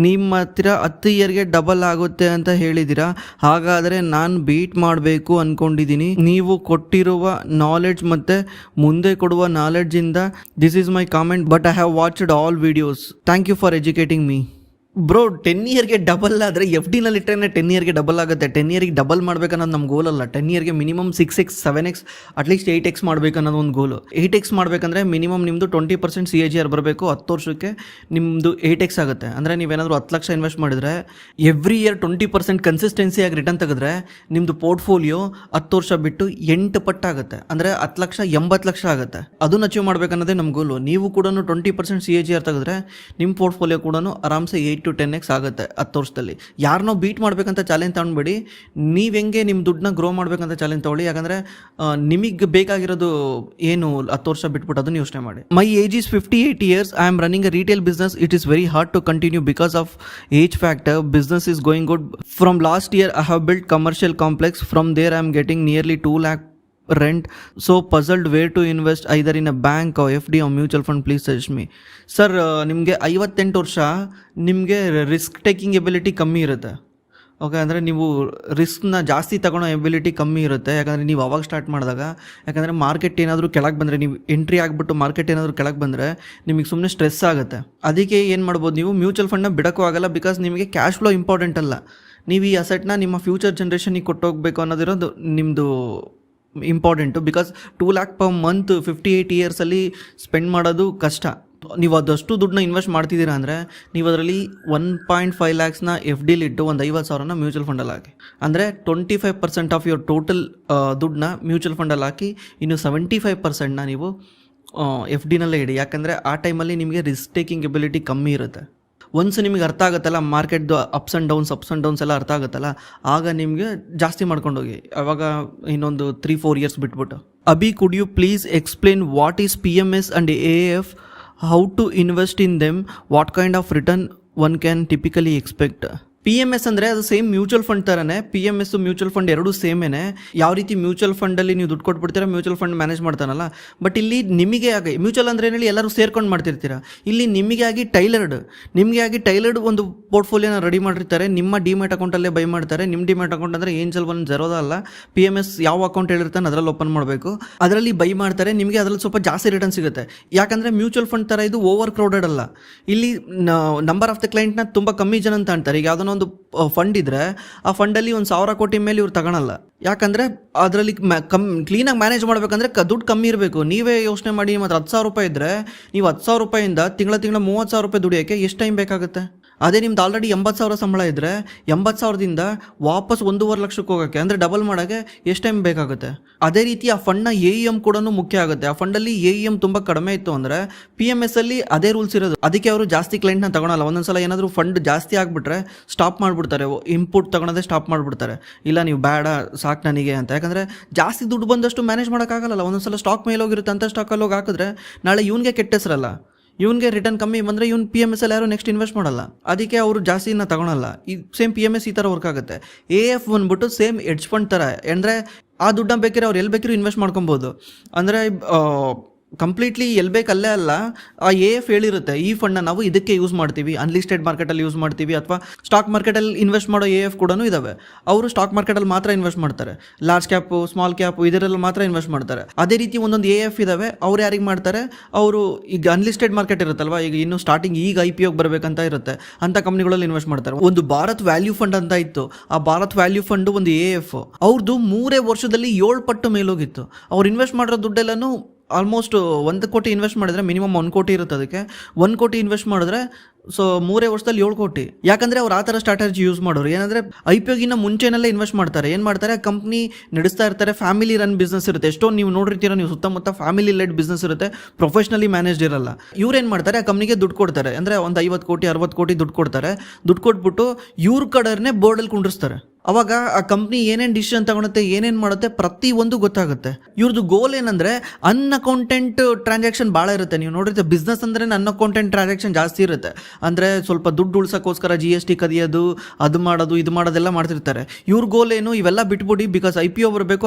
ನಿಮ್ಮ ಹತ್ರ 10 ಇಯರ್ಗೆ ಡಬಲ್ ಆಗುತ್ತೆ ಅಂತ ಹೇಳಿದ್ದೀರಾ. ಹಾಗಾದರೆ ನಾನು ಬೀಟ್ ಮಾಡಬೇಕು ಅಂದ್ಕೊಂಡಿದ್ದೀನಿ. ನೀವು ಕೊಟ್ಟಿರುವ ನಾಲೆಡ್ಜ್ ಮತ್ತು ಮುಂದೆ ಕೊಡುವ ನಾಲೆಡ್ಜಿಂದ this is my comment, but I have watched all videos. Thank you for educating me. Bro, 10 ಇಯರ್ಗೆ ಡಬಲ್ ಆದರೆ FDನಲ್ಲಿ ಇಟ್ಟರೆ 10 ಇಯರ್ಗೆ ಡಬಲ್ ಆಗುತ್ತೆ. 10 ಇಯರ್ಗೆ ಡಬಲ್ ಮಾಡ್ಬೇಕನ್ನೋದು ನಮ್ಮ ಗೋಲ್ ಅಲ್ಲ. 10 ಇಯರ್ಗೆ minimum 6x 7x at least 8x ಮಾಡಬೇಕನ್ನೋದು ಒಂದು ಗೋಲು. 8x ಮಾಡಬೇಕಂದ್ರೆ ಮಿನಿಮಮ್ ನಿಮ್ಮದು 20% CAGR ಬರಬೇಕು. 10 ವರ್ಷಕ್ಕೆ ನಿಮ್ಮದು 8x ಆಗುತ್ತೆ. ಅಂದರೆ ನೀವೇನಾದರೂ 10 ಲಕ್ಷ ಇನ್ವೆಸ್ಟ್ ಮಾಡಿದರೆ ಎವ್ರಿ ಇಯರ್ 20% ಕನ್ಸಿಸ್ಟೆನ್ಸಿಯಾಗಿ ರಿಟರ್ನ್ ತೆಗೆದ್ರೆ ನಿಮ್ಮದು ಪೋರ್ಟ್ಫೋಲಿಯೋ 10 ವರ್ಷ ಬಿಟ್ಟು 8 ಪಟ್ಟಾಗುತ್ತೆ. ಅಂದರೆ 10 ಲಕ್ಷ 80 ಲಕ್ಷ ಆಗುತ್ತೆ. ಅದನ್ನು ಅಚೀವ್ ಮಾಡಬೇಕನ್ನೋದೇ ನಮ್ಮ ಗೋಲು. ನೀವು ಕೂಡ 20% CAGR ತೆಗೆದ್ರೆ ನಿಮ್ಮ ಪೋರ್ಟ್ಫೋಲಿಯೋ ಕೂಡ ಆರಾಮ್ಸೆ 8 to 10x ಆಗುತ್ತೆ 10 ವರ್ಷದಲ್ಲಿ. ಯಾರನ್ನೋ ಬೀಟ್ ಮಾಡಬೇಕಂತ ಚಾಲೆಂಜ್ ತಗೊಂಡ್ಬೇಡಿ. ನೀವು ಹೆಂಗೆ ನಿಮ್ಮ ದುಡ್ಡನ್ನ ಗ್ರೋ ಮಾಡಬೇಕಂತ ಚಾಲೆಂಜ್ ತೊಗೊಳ್ಳಿ. ಯಾಕಂದರೆ ನಿಮಗೆ ಬೇಕಾಗಿರೋದು ಏನು 10 ವರ್ಷ ಬಿಟ್ಬಿಟ್ಟು ಅದನ್ನು ಯೋಚನೆ ಮಾಡಿ. My age is 58 years. I am running a retail business. It is very hard to continue because of age factor. Business is going good. From last year I have built commercial complex. From there I am getting nearly 2 lakh rent. So puzzled where to invest, either in a bank or FD or mutual fund. Please suggest me. Sir, ನಿಮಗೆ 58 ವರ್ಷ, ನಿಮಗೆ risk taking ability ಕಮ್ಮಿ ಇರುತ್ತೆ. Okay, ಅಂದರೆ ನೀವು ರಿಸ್ಕ್ನ ಜಾಸ್ತಿ ತಗೊಳ್ಳೋ ability ಕಮ್ಮಿ ಇರುತ್ತೆ. ಯಾಕಂದರೆ ನೀವು ಅವಾಗ ಸ್ಟಾರ್ಟ್ ಮಾಡಿದಾಗ, ಯಾಕಂದರೆ ಮಾರ್ಕೆಟ್ ಏನಾದರೂ ಕೆಳಗೆ ಬಂದರೆ, ನೀವು ಎಂಟ್ರಿ ಆಗಿಬಿಟ್ಟು ಮಾರ್ಕೆಟ್ ಏನಾದರೂ ಕೆಳಗೆ ಬಂದರೆ ನಿಮಗೆ ಸುಮ್ಮನೆ ಸ್ಟ್ರೆಸ್ ಆಗುತ್ತೆ. ಅದಕ್ಕೆ ಏನು ಮಾಡ್ಬೋದು, ನೀವು ಮ್ಯೂಚುವಲ್ ಫಂಡ್ನ ಬಿಡೋಕ್ಕೂ ಆಗಲ್ಲ. ಬಿಕಾಸ್ ನಿಮಗೆ ಕ್ಯಾಶ್ ಫ್ಲೋ ಇಂಪಾರ್ಟೆಂಟ್ ಅಲ್ಲ. ನೀವು ಈ ಅಸೆಟ್ನ ನಿಮ್ಮ ಫ್ಯೂಚರ್ ಜನ್ರೇಷನಿಗೆ ಕೊಟ್ಟೋಗ್ಬೇಕು ಅನ್ನೋದಿರೋದು ನಿಮ್ಮದು important. Because 2 lakh per month 58 ಇಯರ್ಸಲ್ಲಿ ಸ್ಪೆಂಡ್ ಮಾಡೋದು ಕಷ್ಟ. ನೀವು ಅದಷ್ಟು ದುಡ್ಡನ್ನ ಇನ್ವೆಸ್ಟ್ ಮಾಡ್ತಿದ್ದೀರಾ ಅಂದರೆ ನೀವು ಅದರಲ್ಲಿ 1.5 lakhsನ FDಲಿ ಇಟ್ಟು ಒಂದು 50,000ನ ಮ್ಯೂಚುವಲ್ ಫಂಡಲ್ಲಿ ಹಾಕಿ. ಅಂದರೆ 25% ಆಫ್ ಯುವರ್ ಟೋಟಲ್ ದುಡ್ಡನ್ನ ಮ್ಯೂಚುವಲ್ ಫಂಡಲ್ಲಿ ಹಾಕಿ, ಇನ್ನು 75%ನ ನೀವು FDನಲ್ಲೇ ಇಡಿ. ಯಾಕಂದರೆ ಆ ಟೈಮಲ್ಲಿ ನಿಮಗೆ ರಿಸ್ಕ್ ಟೇಕಿಂಗ್ ಎಬಿಲಿಟಿ ಕಮ್ಮಿ ಇರುತ್ತೆ. ಒನ್ಸ್ ನಿಮಗೆ ಅರ್ಥ ಆಗುತ್ತಲ್ಲ, ಮಾರ್ಕೆಟ್ದು ಅಪ್ಸ್ ಆ್ಯಂಡ್ ಡೌನ್ಸ್ ಎಲ್ಲ ಅರ್ಥ ಆಗುತ್ತಲ್ಲ, ಆಗ ನಿಮಗೆ ಜಾಸ್ತಿ ಮಾಡ್ಕೊಂಡೋಗಿ. ಆವಾಗ ಇನ್ನೊಂದು 3-4 years ಬಿಟ್ಬಿಟ್ಟು. Abhi, could you please explain what is PMS and AIF, how to invest in them, what kind of return one can typically expect? PMS ಅಂದರೆ ಅದು ಸೇಮ್ ಮ್ಯೂಚುವಲ್ ಫಂಡ್ ಥರನೇ. PMS ಮ್ಯೂಚುವಲ್ ಫಂಡ್ ಎರಡೂ ಸೇಮೇನೆ. ಯಾವ ರೀತಿ ಮ್ಯೂಚುವಲ್ ಫಂಡಲ್ಲಿ ನೀವು ದುಡ್ಡು ಕೊಟ್ಬಿಡ್ತೀರಾ, ಮ್ಯೂಚುವಲ್ ಫಂಡ್ ಮ್ಯಾನೇಜ್ ಮಾಡ್ತಾನಲ್ಲ. ಬಟ್ ಇಲ್ಲಿ ನಿಮಗೆ ಆಗಿ ಮ್ಯೂಚುವಲ್ ಅಂದರೆ ಹೇಳಿ ಎಲ್ಲರೂ ಸೇರ್ಕೊಂಡು ಮಾಡ್ತಿರ್ತೀರಾ. ಇಲ್ಲಿ ನಿಮಗೆ ಆಗಿ ಟೈಲರ್ಡ್ ಒಂದು ಪೋರ್ಟ್ಫೋಲಿಯೋನ ರೆಡಿ ಮಾಡಿರ್ತಾರೆ. ನಿಮ್ಮ ಡಿಮ್ಯಾಟ್ ಅಕೌಂಟಲ್ಲೇ ಬೈ ಮಾಡ್ತಾರೆ. ನಿಮ್ಮ ಡಿಮ್ಯಾಟ್ ಅಕೌಂಟ್ ಅಂದರೆ ಏಂಜಲ್ ಒನ್ ಜೆರೋದ ಅಲ್ಲ. PMS ಯಾವ ಅಕೌಂಟ್ ಹೇಳಿರ್ತಾನೆ ಅದರಲ್ಲಿ ಓಪನ್ ಮಾಡಬೇಕು. ಅದರಲ್ಲಿ ಬೈ ಮಾಡ್ತಾರೆ. ನಿಮಗೆ ಅದರಲ್ಲಿ ಸ್ವಲ್ಪ ಜಾಸ್ತಿ ರಿಟರ್ನ್ ಸಿಗುತ್ತೆ. ಯಾಕಂದರೆ ಮ್ಯೂಚುವಲ್ ಫಂಡ್ ಥರ ಇದು ಓವರ್ ಕ್ರೌಡೆಡ್ ಅಲ್ಲ. ಇಲ್ಲಿ ನಂಬರ್ ಆಫ್ ದ ಕ್ಲೈಂಟ್ನ ತುಂಬ ಕಮ್ಮಿ ಜನ ಅಂತ ಅಂತಾರೆ. ಈಗ ಯಾವುದೋ ಒಂದು ಫಂಡ್ ಇದ್ರೆ ಆ ಫಂಡಲ್ಲಿ 1,000 ಕೋಟಿ ಮೇಲೆ ಇವ್ರು ತಗೊಳಲ್ಲ. ಯಾಕಂದರೆ ಅದರಲ್ಲಿ ಕ್ಲೀನಾಗಿ ಮ್ಯಾನೇಜ್ ಮಾಡಬೇಕಂದ್ರೆ ದುಡ್ಡು ಕಮ್ಮಿ ಇರಬೇಕು. ನೀವೇ ಯೋಚನೆ ಮಾಡಿ, ಮತ್ತು 10,000 ರೂಪಾಯಿ ಇದ್ದರೆ ನೀವು 10,000 ರೂಪಾಯಿಂದ ತಿಂಗಳ 30,000 ರೂಪಾಯಿ ದುಡಿಯೋಕ್ಕೆ ಎಷ್ಟು ಟೈಮ್ ಬೇಕಾಗುತ್ತೆ? ಅದೇ ನಿಮ್ದು ಆಲ್ರೆಡಿ 80,000 ಸಂಬಳ ಇದ್ದರೆ 80,000ದಿಂದ ವಾಪಸ್ 1.5 ಲಕ್ಷಕ್ಕೆ ಹೋಗೋಕ್ಕೆ, ಅಂದರೆ ಡಬಲ್ ಮಾಡೋಕ್ಕೆ ಎಷ್ಟು ಟೈಮ್ ಬೇಕಾಗುತ್ತೆ? ಅದೇ ರೀತಿ ಆ ಫಂಡ್ನ AUM ಕೂಡ ಮುಖ್ಯ ಆಗುತ್ತೆ. ಆ ಫಂಡಲ್ಲಿ AUM ತುಂಬ ಕಡಿಮೆ ಇತ್ತು ಅಂದರೆ PMSಲ್ಲಿ ಅದೇ ರೂಲ್ಸ್ ಇರೋದು. ಅದಕ್ಕೆ ಅವರು ಜಾಸ್ತಿ ಕ್ಲೈಂಟ್ನ ತಗೊಳಲ್ಲ. ಒಂದೊಂದ್ಸಲ ಏನಾದರೂ ಫಂಡ್ ಜಾಸ್ತಿ ಆಗಿಬಿಟ್ರೆ ಸ್ಟಾಪ್ ಮಾಡಿಬಿಡ್ತಾರೆ, ಇನ್ಪುಟ್ ತಗೊಳೋದೇ ಸ್ಟಾಪ್ ಮಾಡಿಬಿಡ್ತಾರೆ. ಇಲ್ಲ ನೀವು ಬೇಡ ಸಾಕು ನನಗೆ ಅಂತ. ಯಾಕಂದರೆ ಜಾಸ್ತಿ ದುಡ್ಡು ಬಂದಷ್ಟು ಮ್ಯಾನೇಜ್ ಮಾಡೋಕ್ಕಾಗಲ್ಲ. ಒಂದೊಂದ್ಸಲ ಸ್ಟಾಕ್ ಮೇಲೆ ಹೋಗಿರುತ್ತೆ, ಅಂತ ಸ್ಟಾಕಲ್ಲಿ ಹೋಗಿ ಹಾಕಿದ್ರೆ ನಾಳೆ ಇವನಿಗೆ ಕೆಟ್ಟ ಹೆಸರಲ್ಲ. ಇವನಿಗೆ ರಿಟರ್ನ್ ಕಮ್ಮಿ ಬಂದರೆ ಇವ್ನು PMS ಅಲ್ಲಿ ಯಾರು ನೆಕ್ಸ್ಟ್ ಇನ್ವೆಸ್ಟ್ ಮಾಡಲ್ಲ, ಅದಕ್ಕೆ ಅವರು ಜಾಸ್ತಿನ ತಗೊಳಲ್ಲ. ಈ ಸೇಮ್ PMS ಈ ಥರ ವರ್ಕ್ ಆಗುತ್ತೆ. AF ಬಂದ್ಬಿಟ್ಟು ಸೇಮ್ ಎಡ್ಜ್ ಫಂಡ್ ಥರ, ಅಂದರೆ ಆ ದುಡ್ಡನ್ನ ಬೇಕಿದ್ರೆ ಅವ್ರು ಎಲ್ಲಿ ಬೇಕಿರೋ ಇನ್ವೆಸ್ಟ್ ಮಾಡ್ಕೊಬೋದು. ಅಂದರೆ ಕಂಪ್ಲೀಟ್ಲಿ ಎಲ್ಲಿ ಬೇಕು ಅಲ್ಲೇ ಅಲ್ಲ, ಆ AF ಹೇಳಿರುತ್ತೆ ಈ ಫಂಡ್ನ ನಾವು ಇದಕ್ಕೆ ಯೂಸ್ ಮಾಡ್ತೀವಿ, ಅನ್ಲಿಸ್ಟೆಡ್ ಮಾರ್ಕೆಟಲ್ಲಿ ಯೂಸ್ ಮಾಡ್ತೀವಿ, ಅಥವಾ ಸ್ಟಾಕ್ ಮಾರ್ಕೆಟಲ್ಲಿ ಇನ್ವೆಸ್ಟ್ ಮಾಡೋ AF ಕೂಡ ಇದ್ದಾವೆ. ಅವರು ಸ್ಟಾಕ್ ಮಾರ್ಕೆಟಲ್ಲಿ ಮಾತ್ರ ಇನ್ವೆಸ್ಟ್ ಮಾಡ್ತಾರೆ, ಲಾರ್ಜ್ ಕ್ಯಾಪು ಸ್ಮಾಲ್ ಕ್ಯಾಪು ಇದರಲ್ಲಿ ಮಾತ್ರ ಇನ್ವೆಸ್ಟ್ ಮಾಡ್ತಾರೆ. ಅದೇ ರೀತಿ ಒಂದೊಂದು AF ಇದ್ದಾವೆ, ಅವ್ರು ಯಾರಿಗೆ ಮಾಡ್ತಾರೆ, ಅವರು ಈಗ ಅನ್ಲಿಸ್ಟೆಡ್ ಮಾರ್ಕೆಟ್ ಇರುತ್ತಲ್ವ, ಈಗ ಇನ್ನು ಸ್ಟಾರ್ಟಿಂಗ್ ಈಗ IPOಗೆ ಬರಬೇಕಂತ ಇರುತ್ತೆ, ಅಂಥ ಕಂಪ್ನಿಗಳಲ್ಲಿ ಇನ್ವೆಸ್ಟ್ ಮಾಡ್ತಾರೆ. ಒಂದು ಭಾರತ್ ವ್ಯಾಲ್ಯೂ ಫಂಡ್ ಅಂತ ಇತ್ತು, ಆ ಭಾರತ್ ವ್ಯಾಲ್ಯೂ ಫಂಡ್ ಒಂದು AF, ಅವ್ರದ್ದು 3 ವರ್ಷದಲ್ಲಿ 7 ಪಟ್ಟು ಮೇಲೋಗಿತ್ತು. ಅವ್ರು ಇನ್ವೆಸ್ಟ್ ಮಾಡಿರೋ ದುಡ್ಡೆಲ್ಲನೂ ಆಲ್ಮೋಸ್ಟ್ 1 ಕೋಟಿ ಇನ್ವೆಸ್ಟ್ ಮಾಡಿದ್ರೆ ಮಿನಿಮಮ್ 1 ಕೋಟಿ ಇರುತ್ತೆ, ಅದಕ್ಕೆ 1 ಕೋಟಿ ಇನ್ವೆಸ್ಟ್ ಮಾಡಿದ್ರೆ ಸೊ 3 ವರ್ಷದಲ್ಲಿ 7 ಕೋಟಿ. ಯಾಕಂದರೆ ಅವ್ರು ಆ ಥರ ಸ್ಟ್ರಾಟಜಿ ಯೂಸ್ ಮಾಡೋರು. ಏನಂದರೆ IPOಗಿನ್ನ ಮುಂಚೆನಲ್ಲೇ ಇನ್ವೆಸ್ಟ್ ಮಾಡ್ತಾರೆ. ಏನು ಮಾಡ್ತಾರೆ, ಕಂಪ್ನಿ ನಡೆಸ್ತಾ ಇರ್ತಾರೆ, ಫ್ಯಾಮಿಲಿ ರನ್ ಬಿಸ್ನೆಸ್ ಇರುತ್ತೆ. ಎಷ್ಟೋ ನೀವು ನೋಡಿರ್ತೀರ, ನೀವು ಸುತ್ತಮುತ್ತ ಫ್ಯಾಮಿಲಿ ಲೆಡ್ ಬಿಸ್ನೆಸ್ ಇರುತ್ತೆ, ಪ್ರೊಫೆಷ್ನಲಿ ಮ್ಯಾನೇಜ್ಡ್ ಇರಲ್ಲ. ಇವ್ರು ಏನು ಮಾಡ್ತಾರೆ, ಆ ಕಂಪ್ನಿಗೆ ದುಡ್ಡು ಕೊಡ್ತಾರೆ, ಅಂದರೆ ಒಂದು 50 ಕೋಟಿ 60 ಕೋಟಿ ದುಡ್ಡು ಕೊಡ್ತಾರೆ. ದುಡ್ಡು ಕೊಟ್ಬಿಟ್ಟು ಇವ್ರ ಕಡೆಯೇ ಬೋರ್ಡಲ್ಲಿ ಕುಂಡಿರ್ಸ್ತಾರೆ. ಅವಾಗ ಆ ಕಂಪ್ನಿ ಏನೇನು ಡಿಸಿಷನ್ ತಗೊಳುತ್ತೆ, ಏನೇನು ಮಾಡುತ್ತೆ, ಪ್ರತಿಯೊಂದು ಗೊತ್ತಾಗುತ್ತೆ. ಇವ್ರದ್ದು ಗೋಲ್ ಏನಂದರೆ ಅನ್ಅಕೌಂಟೆಂಟ್ ಟ್ರಾನ್ಸಾಕ್ಷನ್ ಭಾಳ ಇರುತ್ತೆ. ನೀವು ನೋಡಿರ್ತೀವಿ, ಬಿಸ್ನೆಸ್ ಅಂದರೆ ಅನ್ಅಕೌಂಟೆಂಟ್ ಟ್ರಾನ್ಸಾಕ್ಷನ್ ಜಾಸ್ತಿ ಇರುತ್ತೆ. ಅಂದರೆ ಸ್ವಲ್ಪ ದುಡ್ಡು ಉಳ್ಸೋಕ್ಕೋಸ್ಕರ GST ಕದಿಯೋದು, ಅದು ಮಾಡೋದು ಇದು ಮಾಡೋದೆಲ್ಲ ಮಾಡ್ತಿರ್ತಾರೆ. ಇವ್ರ ಗೋಲ್ ಏನು, ಇವೆಲ್ಲ ಬಿಟ್ಬಿಡಿ, ಬಿಕಾಸ್ IPO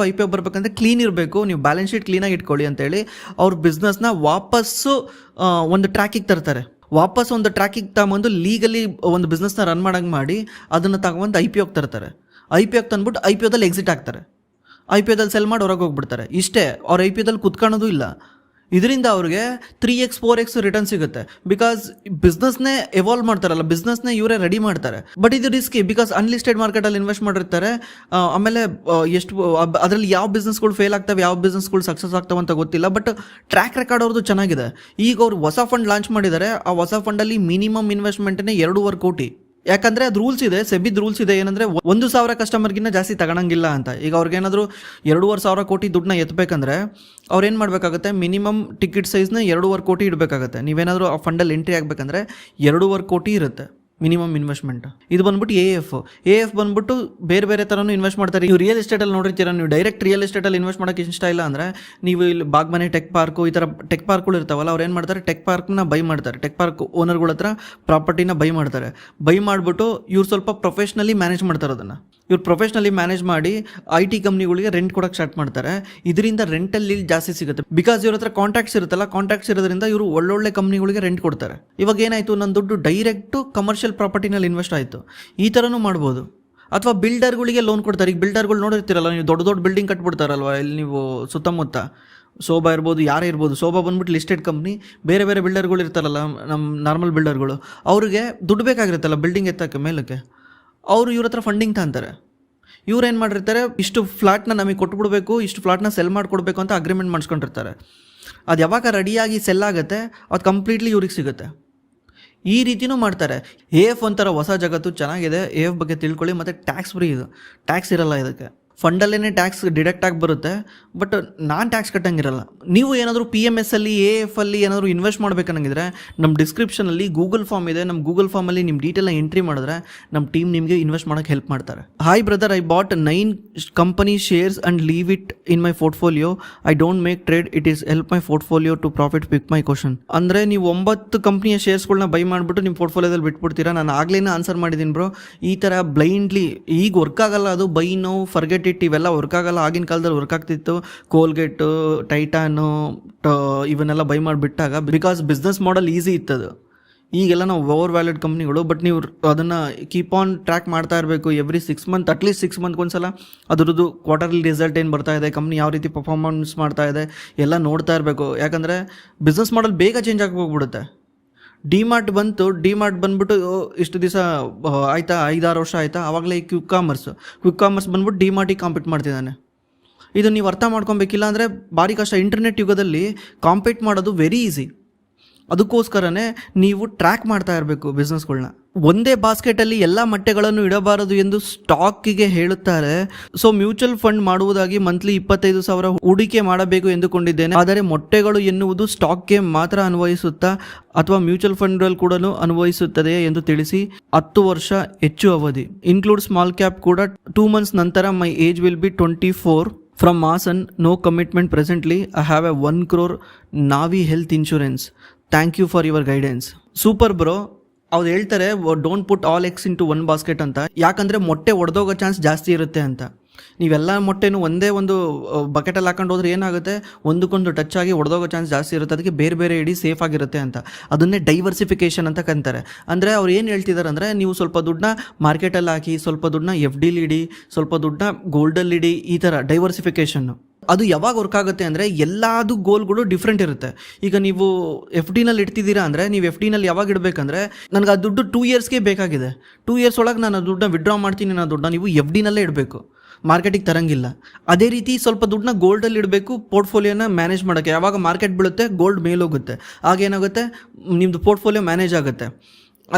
ಬರಬೇಕಂದ್ರೆ ಕ್ಲೀನ್ ಇರಬೇಕು, ನೀವು ಬ್ಯಾಲೆನ್ಸ್ ಶೀಟ್ ಕ್ಲೀನಾಗಿ ಇಟ್ಕೊಳ್ಳಿ ಅಂತೇಳಿ ಅವ್ರ ಬಿಸ್ನೆಸ್ನ ವಾಪಸ್ಸು ಒಂದು ಟ್ರ್ಯಾಕಿಗೆ ತರ್ತಾರೆ. ವಾಪಸ್ ಒಂದು ಟ್ರ್ಯಾಕಿಗೆ ತಗೊಂಬಂದು ಲೀಗಲಿ ಒಂದು ಬಿಸ್ನೆಸ್ನ ರನ್ ಮಾಡಂಗೆ ಮಾಡಿ ಅದನ್ನು ತಗೊಂಡು IPOಗೆ ತರ್ತಾರೆ. IPOಗೆ ತಂದ್ಬಿಟ್ಟು IPOದಲ್ಲಿ ಎಕ್ಸಿಟ್ ಆಗ್ತಾರೆ, IPOದಲ್ಲಿ ಸೆಲ್ ಮಾಡಿ ಹೊರಗೆ ಹೋಗ್ಬಿಡ್ತಾರೆ. ಇಷ್ಟೇ, ಅವ್ರು IPOದಲ್ಲಿ ಕುತ್ಕೊಳ್ಳೋದು ಇಲ್ಲ. ಇದರಿಂದ ಅವ್ರಿಗೆ 3x 4x ರಿಟರ್ನ್ ಸಿಗುತ್ತೆ, ಬಿಕಾಸ್ ಬಿಸ್ನೆಸ್ನೇ ಎವಾಲ್ವ್ ಮಾಡ್ತಾರಲ್ಲ, ಬಿಸ್ನೆಸ್ನೇ ಇವರೇ ರೆಡಿ ಮಾಡ್ತಾರೆ. ಬಟ್ ಇದು ರಿಸ್ಕಿ, ಬಿಕಾಸ್ ಅನ್ಲಿಸ್ಟೆಡ್ ಮಾರ್ಕೆಟಲ್ಲಿ ಇನ್ವೆಸ್ಟ್ ಮಾಡಿರ್ತಾರೆ. ಆಮೇಲೆ ಎಷ್ಟು ಅದರಲ್ಲಿ ಯಾವ ಬಿಸ್ನೆಸ್ಗಳು ಫೇಲ್ ಆಗ್ತವೆ, ಯಾವ ಬಿಸ್ನೆಸ್ಗಳು ಸಕ್ಸಸ್ ಆಗ್ತವೆ ಅಂತ ಗೊತ್ತಿಲ್ಲ. ಬಟ್ ಟ್ರ್ಯಾಕ್ ರೆಕಾರ್ಡ್ ಅವ್ರದ್ದು ಚೆನ್ನಾಗಿದೆ. ಈಗ ಅವ್ರು ಹೊಸ ಫಂಡ್ ಲಾಂಚ್ ಮಾಡಿದ್ದಾರೆ. ಆ ಹೊಸ ಫಂಡಲ್ಲಿ ಮಿನಿಮಮ್ ಇನ್ವೆಸ್ಟ್ಮೆಂಟ್ನೇ 2.5 ಕೋಟಿ. ಯಾಕಂದರೆ ಅದು ರೂಲ್ಸ್ ಇದೆ, ಸೆಬಿದ್ ರೂಲ್ಸ್ ಇದೆ, ಏನಂದರೆ 1,000 ಕಸ್ಟಮರ್ಗಿನ್ನ ಜಾಸ್ತಿ ತಗೊಳಂಗಿಲ್ಲ ಅಂತ. ಈಗ ಅವ್ರಿಗೇನಾದರೂ 2,500 ಕೋಟಿ ದುಡ್ಡನ್ನ ಎತ್ತಬೇಕಂದ್ರೆ ಅವ್ರೇನು ಮಾಡಬೇಕಾಗುತ್ತೆ, ಮಿನಿಮಮ್ ಟಿಕೆಟ್ ಸೈಜ್ನ 2.5 ಕೋಟಿ ಇಡಬೇಕಾಗುತ್ತೆ. ನೀವೇನಾದರೂ ಆ ಫಂಡಲ್ಲಿ ಎಂಟ್ರಿ ಆಗಬೇಕಂದ್ರೆ 2.5 ಕೋಟಿ ಇರುತ್ತೆ ಮಿನಿಮಮ್ ಇನ್ವೆಸ್ಟ್ಮೆಂಟ್. ಇದು ಬಂದ್ಬಿಟ್ಟು AF ಬಂದ್ಬಿಟ್ಟು ಬೇರೆ ಬೇರೆ ಥರನೂ ಇನ್ವೆಸ್ಟ್ ಮಾಡ್ತಾರೆ. ನೀವು ರಿಯಲ್ ಎಸ್ಟೇಟಲ್ಲಿ ನೋಡಿರ್ತೀರ, ನೀವು ಡೈರೆಕ್ಟ್ ರಿಯಲ್ ಎಸ್ಟೇಟಲ್ಲಿ ಇನ್ವೆಸ್ಟ್ ಮಾಡೋಕ್ಕೆ ಇಷ್ಟ ಇಲ್ಲ ಅಂದರೆ ನೀವು ಇಲ್ಲಿ ಬಾಗ್ಮನೆ ಟೆಕ್ ಪಾರ್ಕು ಈ ಥರ ಟೆಕ್ ಪಾರ್ಕ್ಗಳು ಇರ್ತಾವಲ್ಲ, ಅವ್ರು ಏನು ಮಾಡ್ತಾರೆ, ಟೆಕ್ ಪಾರ್ಕ್ನ ಬೈ ಮಾಡ್ತಾರೆ. ಟೆಕ್ ಪಾರ್ಕ್ ಓನರ್ಗಳ ಹತ್ರ ಪ್ರಾಪರ್ಟಿನ ಬೈ ಮಾಡ್ತಾರೆ. ಬೈ ಮಾಡಿಬಿಟ್ಟು ಇವ್ರು ಸ್ವಲ್ಪ ಪ್ರೊಫೆಷ್ನಲಿ ಮ್ಯಾನೇಜ್ ಮಾಡ್ತಾರೆ. ಅದನ್ನು ಇವ್ರು ಪ್ರೊಫೆಷ್ನಲಿ ಮ್ಯಾನೇಜ್ ಮಾಡಿ IT ಕಂಪ್ನಿಗಳಿಗೆ ರೆಂಟ್ ಕೊಡೋಕ್ಕೆ ಸ್ಟಾರ್ಟ್ ಮಾಡ್ತಾರೆ. ಇದರಿಂದ ರೆಂಟಲ್ಲಿ ಜಾಸ್ತಿ ಸಿಗುತ್ತೆ, ಬಿಕಾಸ್ ಇವ್ರ ಹತ್ರ ಕಾಂಟ್ಯಾಕ್ಟ್ಸ್ ಇರುತ್ತಲ್ಲ. ಕಾಂಟ್ಯಾಕ್ಟ್ಸ್ ಇರೋದ್ರಿಂದ ಇವರು ಒಳ್ಳೊಳ್ಳೆ ಕಂಪ್ನಿಗಳಿಗೆ ರೆಂಟ್ ಕೊಡ್ತಾರೆ. ಇವಾಗ ಏನಾಯಿತು, ನನ್ನ ದುಡ್ಡು ಡೈರೆಕ್ಟು ಕಮರ್ಷಿಯಲ್ ಪ್ರಾಪರ್ಟಿನಲ್ಲಿ ಇನ್ವೆಸ್ಟ್ ಆಯಿತು. ಈ ಥರನೂ ಮಾಡ್ಬೋದು. ಅಥವಾ ಬಿಲ್ಡರ್ಗಳಿಗೆ ಲೋನ್ ಕೊಡ್ತಾರೆ. ಈಗ ಬಿಲ್ಡರ್ಗಳು ನೋಡಿರ್ತೀರಲ್ಲ ನೀವು, ದೊಡ್ಡ ದೊಡ್ಡ ಬಿಲ್ಡಿಂಗ್ ಕಟ್ಬಿಡ್ತಾರಲ್ವ ಇಲ್ಲಿ ನೀವು ಸುತ್ತಮುತ್ತ, ಶೋಭಾ ಇರ್ಬೋದು, ಯಾರೇ ಇರ್ಬೋದು. ಶೋಭಾ ಬಂದ್ಬಿಟ್ಟು ಲಿಸ್ಟೆಡ್ ಕಂಪ್ನಿ. ಬೇರೆ ಬೇರೆ ಬಿಲ್ಡರ್ಗಳು ಇರ್ತಾರಲ್ಲ, ನಮ್ಮ ನಾರ್ಮಲ್ ಬಿಲ್ಡರ್ಗಳು, ಅವ್ರಿಗೆ ದುಡ್ಡು ಬೇಕಾಗಿರುತ್ತಲ್ಲ ಬಿಲ್ಡಿಂಗ್ ಎತ್ತಕ್ಕೆ ಮೇಲಕ್ಕೆ, ಅವರು ಇವ್ರ ಹತ್ರ ಫಂಡಿಂಗ್ ತಗೊಂತಾರೆ. ಇವ್ರು ಏನು ಮಾಡಿರ್ತಾರೆ, ಇಷ್ಟು ಫ್ಲಾಟ್ನ ನಮಗೆ ಕೊಟ್ಬಿಡ್ಬೇಕು, ಇಷ್ಟು ಫ್ಲಾಟ್ನ ಸೆಲ್ ಮಾಡಿಕೊಡ್ಬೇಕು ಅಂತ ಅಗ್ರಿಮೆಂಟ್ ಮಾಡಿಸ್ಕೊಂಡಿರ್ತಾರೆ. ಅದು ಯಾವಾಗ ರೆಡಿಯಾಗಿ ಸೆಲ್ ಆಗುತ್ತೆ ಅದು ಕಂಪ್ಲೀಟ್ಲಿ ಇವ್ರಿಗೆ ಸಿಗುತ್ತೆ. ಈ ರೀತಿಯೂ ಮಾಡ್ತಾರೆ. AF ಒಂಥರ ಹೊಸ ಜಗತ್ತು, ಚೆನ್ನಾಗಿದೆ. AF ಬಗ್ಗೆ ತಿಳ್ಕೊಳ್ಳಿ. ಮತ್ತು ಟ್ಯಾಕ್ಸ್ ಫ್ರೀ, ಇದು ಟ್ಯಾಕ್ಸ್ ಇರಲ್ಲ. ಇದಕ್ಕೆ ಫಂಡಲ್ಲೇ ಟ್ಯಾಕ್ಸ್ ಡಿಡಕ್ಟ್ ಆಗಿ ಬರುತ್ತೆ, ಬಟ್ ನಾನು ಟ್ಯಾಕ್ಸ್ ಕಟ್ಟಂಗಿರಲ್ಲ. ನೀವು ಏನಾದರೂ PMS ಅಲ್ಲಿ AF ಅಲ್ಲಿ ಏನಾದರೂ ಇನ್ವೆಸ್ಟ್ ಮಾಡ್ಬೇಕನ್ನಂಗಿದ್ರೆ ನಮ್ಮ ಡಿಸ್ಕ್ರಿಪ್ಷನಲ್ಲಿ ಗೂಗಲ್ ಫಾರ್ಮ್ ಇದೆ. ನಮ್ಮ ಗೂಗಲ್ ಫಾರ್ಮಲ್ಲಿ ನಿಮ್ಮ ಡೀಟೇಲ್ನ ಎಂಟ್ರಿ ಮಾಡಿದ್ರೆ ನಮ್ಮ ಟೀಮ್ ನಿಮಗೆ ಇನ್ವೆಸ್ಟ್ ಮಾಡೋಕ್ಕೆ ಹೆಲ್ಪ್ ಮಾಡ್ತಾರೆ. Hi brother, I bought 9 company shares and leave it in my portfolio. I don't make trade, it is help my portfolio to profit. Pick my question. ಅಂದರೆ ನೀವು 9 ಕಂಪ್ನಿಯ ಶೇರ್ಸ್ಗಳನ್ನ by ಮಾಡಿಬಿಟ್ಟು ನಿಮ್ಮ ಪೋರ್ಟ್ಫೋಲಿಯೋದಲ್ಲಿ ಬಿಟ್ಬಿಡ್ತೀರಾ. ನಾನು ಆಗ್ಲೇನೇ ಆನ್ಸರ್ ಮಾಡಿದ್ದೀನಿ bro. ಈ ಥರ ಬ್ಲೈಂಡ್ಲಿ ಈಗ ವರ್ಕ್ ಆಗಲ್ಲ. ಅದು ಬೈ ನೋ ಫರ್ಗೆಟ್ ಇಟ್ ಇವೆಲ್ಲ ವರ್ಕ್ ಆಗಲ್ಲ. ಆಗಿನ ಕಾಲದಲ್ಲಿ ವರ್ಕ್ ಆಗ್ತಿತ್ತು. ಕೋಲ್ಗೇಟು, ಟೈಟಾನು ಇವನ್ನೆಲ್ಲ ಬೈ ಮಾಡಿಬಿಟ್ಟಾಗ, ಬಿಕಾಸ್ ಬಿಸ್ನೆಸ್ ಮಾಡೆಲ್ ಈಸಿ ಇತ್ತದು. ಈಗೆಲ್ಲ ನಾವು ಓವರ್ ವ್ಯಾಲ್ಯೂಡ್ ಕಂಪ್ನಿಗಳು. ಬಟ್ ನೀವು ಅದನ್ನು ಕೀಪ್ ಆನ್ ಟ್ರ್ಯಾಕ್ ಮಾಡ್ತಾ ಇರಬೇಕು. ಎವ್ರಿ 6 ಮಂತ್, ಅಟ್ಲೀಸ್ಟ್ 6 ಮಂತ್ಗೆ ಒಂದ್ಸಲ ಅದರದ್ದು ಕ್ವಾರ್ಟರ್ಲಿ ರಿಸಲ್ಟ್ ಏನು ಬರ್ತಾ ಇದೆ, ಕಂಪ್ನಿ ಯಾವ ರೀತಿ ಪರ್ಫಾರ್ಮೆನ್ಸ್ ಮಾಡ್ತಾ ಇದೆ ಎಲ್ಲ ನೋಡ್ತಾ ಇರಬೇಕು. ಯಾಕಂದರೆ ಬಿಸ್ನೆಸ್ ಮಾಡೆಲ್ ಬೇಗ ಚೇಂಜ್ ಆಗಿ ಹೋಗ್ಬಿಡುತ್ತೆ. ಡಿಮಾರ್ಟ್ ಬಂದ್ಬಿಟ್ಟು ಇಷ್ಟು ದಿವಸ ಆಯಿತಾ, 5-6 ವರ್ಷ ಆಯಿತಾ, ಆವಾಗಲೇ ಈ ಕ್ವಿಕ್ ಕಾಮರ್ಸ್ ಬಂದ್ಬಿಟ್ಟು ಡಿಮಾರ್ಟಿಗೆ ಕಾಂಪೀಟ್ ಮಾಡ್ತಿದ್ದಾನೆ. ಇದು ನೀವು ಅರ್ಥ ಮಾಡ್ಕೊಬೇಕಿಲ್ಲ ಅಂದರೆ ಭಾರಿ ಕಷ್ಟ. ಇಂಟರ್ನೆಟ್ ಯುಗದಲ್ಲಿ ಕಾಂಪೀಟ್ ಮಾಡೋದು ವೆರಿ ಈಸಿ. ಅದಕ್ಕೋಸ್ಕರನೇ ನೀವು ಟ್ರ್ಯಾಕ್ ಮಾಡ್ತಾ ಇರಬೇಕು ಬಿಸ್ನೆಸ್ಗಳನ್ನ. ಒಂದೇ ಬಾಸ್ಕೆಟಲ್ಲಿ ಎಲ್ಲ ಮೊಟ್ಟೆಗಳನ್ನು ಇಡಬಾರದು ಎಂದು ಸ್ಟಾಕಿಗೆ ಹೇಳುತ್ತಾರೆ. ಸೊ ಮ್ಯೂಚುವಲ್ ಫಂಡ್ ಮಾಡುವುದಾಗಿ ಮಂತ್ಲಿ 25,000 ಹೂಡಿಕೆ ಮಾಡಬೇಕು ಎಂದುಕೊಂಡಿದ್ದೇನೆ. ಆದರೆ ಮೊಟ್ಟೆಗಳು ಎನ್ನುವುದು ಸ್ಟಾಕ್ಗೆ ಮಾತ್ರ ಅನ್ವಯಿಸುತ್ತಾ ಅಥವಾ ಮ್ಯೂಚುವಲ್ ಫಂಡ್ಗಳಲ್ಲಿ ಕೂಡ ಅನ್ವಯಿಸುತ್ತದೆಯೇ ಎಂದು ತಿಳಿಸಿ. 10 ವರ್ಷ ಹೆಚ್ಚು ಅವಧಿ, ಇನ್ಕ್ಲೂಡ್ ಸ್ಮಾಲ್ ಕ್ಯಾಪ್ ಕೂಡ. 2 months ನಂತರ ಮೈ age will be 24. From Maasan, no commitment presently. I have a 1 crore Navi health insurance. Thank you for your guidance. Super bro. ಅವ್ರು ಹೇಳ್ತಾರೆ don't put all eggs into one basket ಅಂತ. ಯಾಕಂದರೆ ಮೊಟ್ಟೆ ಒಡೆದೋಗೋ chance ಜಾಸ್ತಿ ಇರುತ್ತೆ ಅಂತ. ನೀವೆಲ್ಲ ಮೊಟ್ಟೆನೂ ಒಂದೇ ಒಂದು ಬಕೆಟಲ್ಲಿ ಹಾಕೊಂಡು ಹೋದ್ರೆ ಏನಾಗುತ್ತೆ, ಒಂದಕ್ಕೊಂದು ಟಚ್ ಆಗಿ ಒಡೆದೋಗೋ ಚಾನ್ಸ್ ಜಾಸ್ತಿ ಇರುತ್ತೆ. ಅದಕ್ಕೆ ಬೇರೆ ಬೇರೆ ಇಡಿ ಸೇಫ್ ಆಗಿರುತ್ತೆ ಅಂತ. ಅದನ್ನೇ ಡೈವರ್ಸಿಫಿಕೇಷನ್ ಅಂತ ಕಂತಾರೆ. ಅಂದರೆ ಅವ್ರು ಏನು ಹೇಳ್ತಿದ್ದಾರೆ ಅಂದರೆ, ನೀವು ಸ್ವಲ್ಪ ದುಡ್ಡನ್ನ ಮಾರ್ಕೆಟಲ್ಲಿ ಹಾಕಿ, ಸ್ವಲ್ಪ ದುಡ್ಡನ್ನ ಎಫ್ ಡಿಲಿ ಇಡಿ, ಸ್ವಲ್ಪ ದುಡ್ಡನ್ನ ಗೋಲ್ಡಲ್ಲಿ ಇಡಿ, ಈ ಥರ ಡೈವರ್ಸಿಫಿಕೇಷನ್ನು. ಅದು ಯಾವಾಗ ವರ್ಕ್ ಆಗುತ್ತೆ ಅಂದರೆ, ಎಲ್ಲದು ಗೋಲ್ಗಳು ಡಿಫ್ರೆಂಟ್ ಇರುತ್ತೆ. ಈಗ ನೀವು ಎಫ್ ಡಿನಲ್ಲಿ ಇಡ್ತಿದ್ದೀರಾ ಅಂದರೆ, ನೀವು ಎಫ್ ಡಿನಲ್ಲಿ ಯಾವಾಗ ಇಡಬೇಕಂದ್ರೆ, ನನಗೆ ಆ ದುಡ್ಡು 2 ಇಯರ್ಸ್ಗೆ ಬೇಕಾಗಿದೆ, 2 ಇಯರ್ಸ್ ಒಳಗೆ ನಾನು ದುಡ್ಡನ್ನ ವಿಡ್ರಾ ಮಾಡ್ತೀನಿ ಅನ್ನೋ ದುಡ್ಡನ್ನ ನೀವು ಎಫ್ ಡಿನಲ್ಲೇ ಇಡಬೇಕು, ಮಾರ್ಕೆಟಿಗೆ ತರಂಗಿಲ್ಲ. ಅದೇ ರೀತಿ ಸ್ವಲ್ಪ ದುಡ್ಡನ್ನ ಗೋಲ್ಡಲ್ಲಿ ಇಡಬೇಕು, ಪೋರ್ಟ್ಫೋಲಿಯೋನ ಮ್ಯಾನೇಜ್ ಮಾಡೋಕ್ಕೆ. ಯಾವಾಗ ಮಾರ್ಕೆಟ್ ಬೀಳುತ್ತೆ ಗೋಲ್ಡ್ ಮೇಲೋಗುತ್ತೆ, ಆಗೇನಾಗುತ್ತೆ ನಿಮ್ಮದು ಪೋರ್ಟ್ಫೋಲಿಯೋ ಮ್ಯಾನೇಜ್ ಆಗುತ್ತೆ.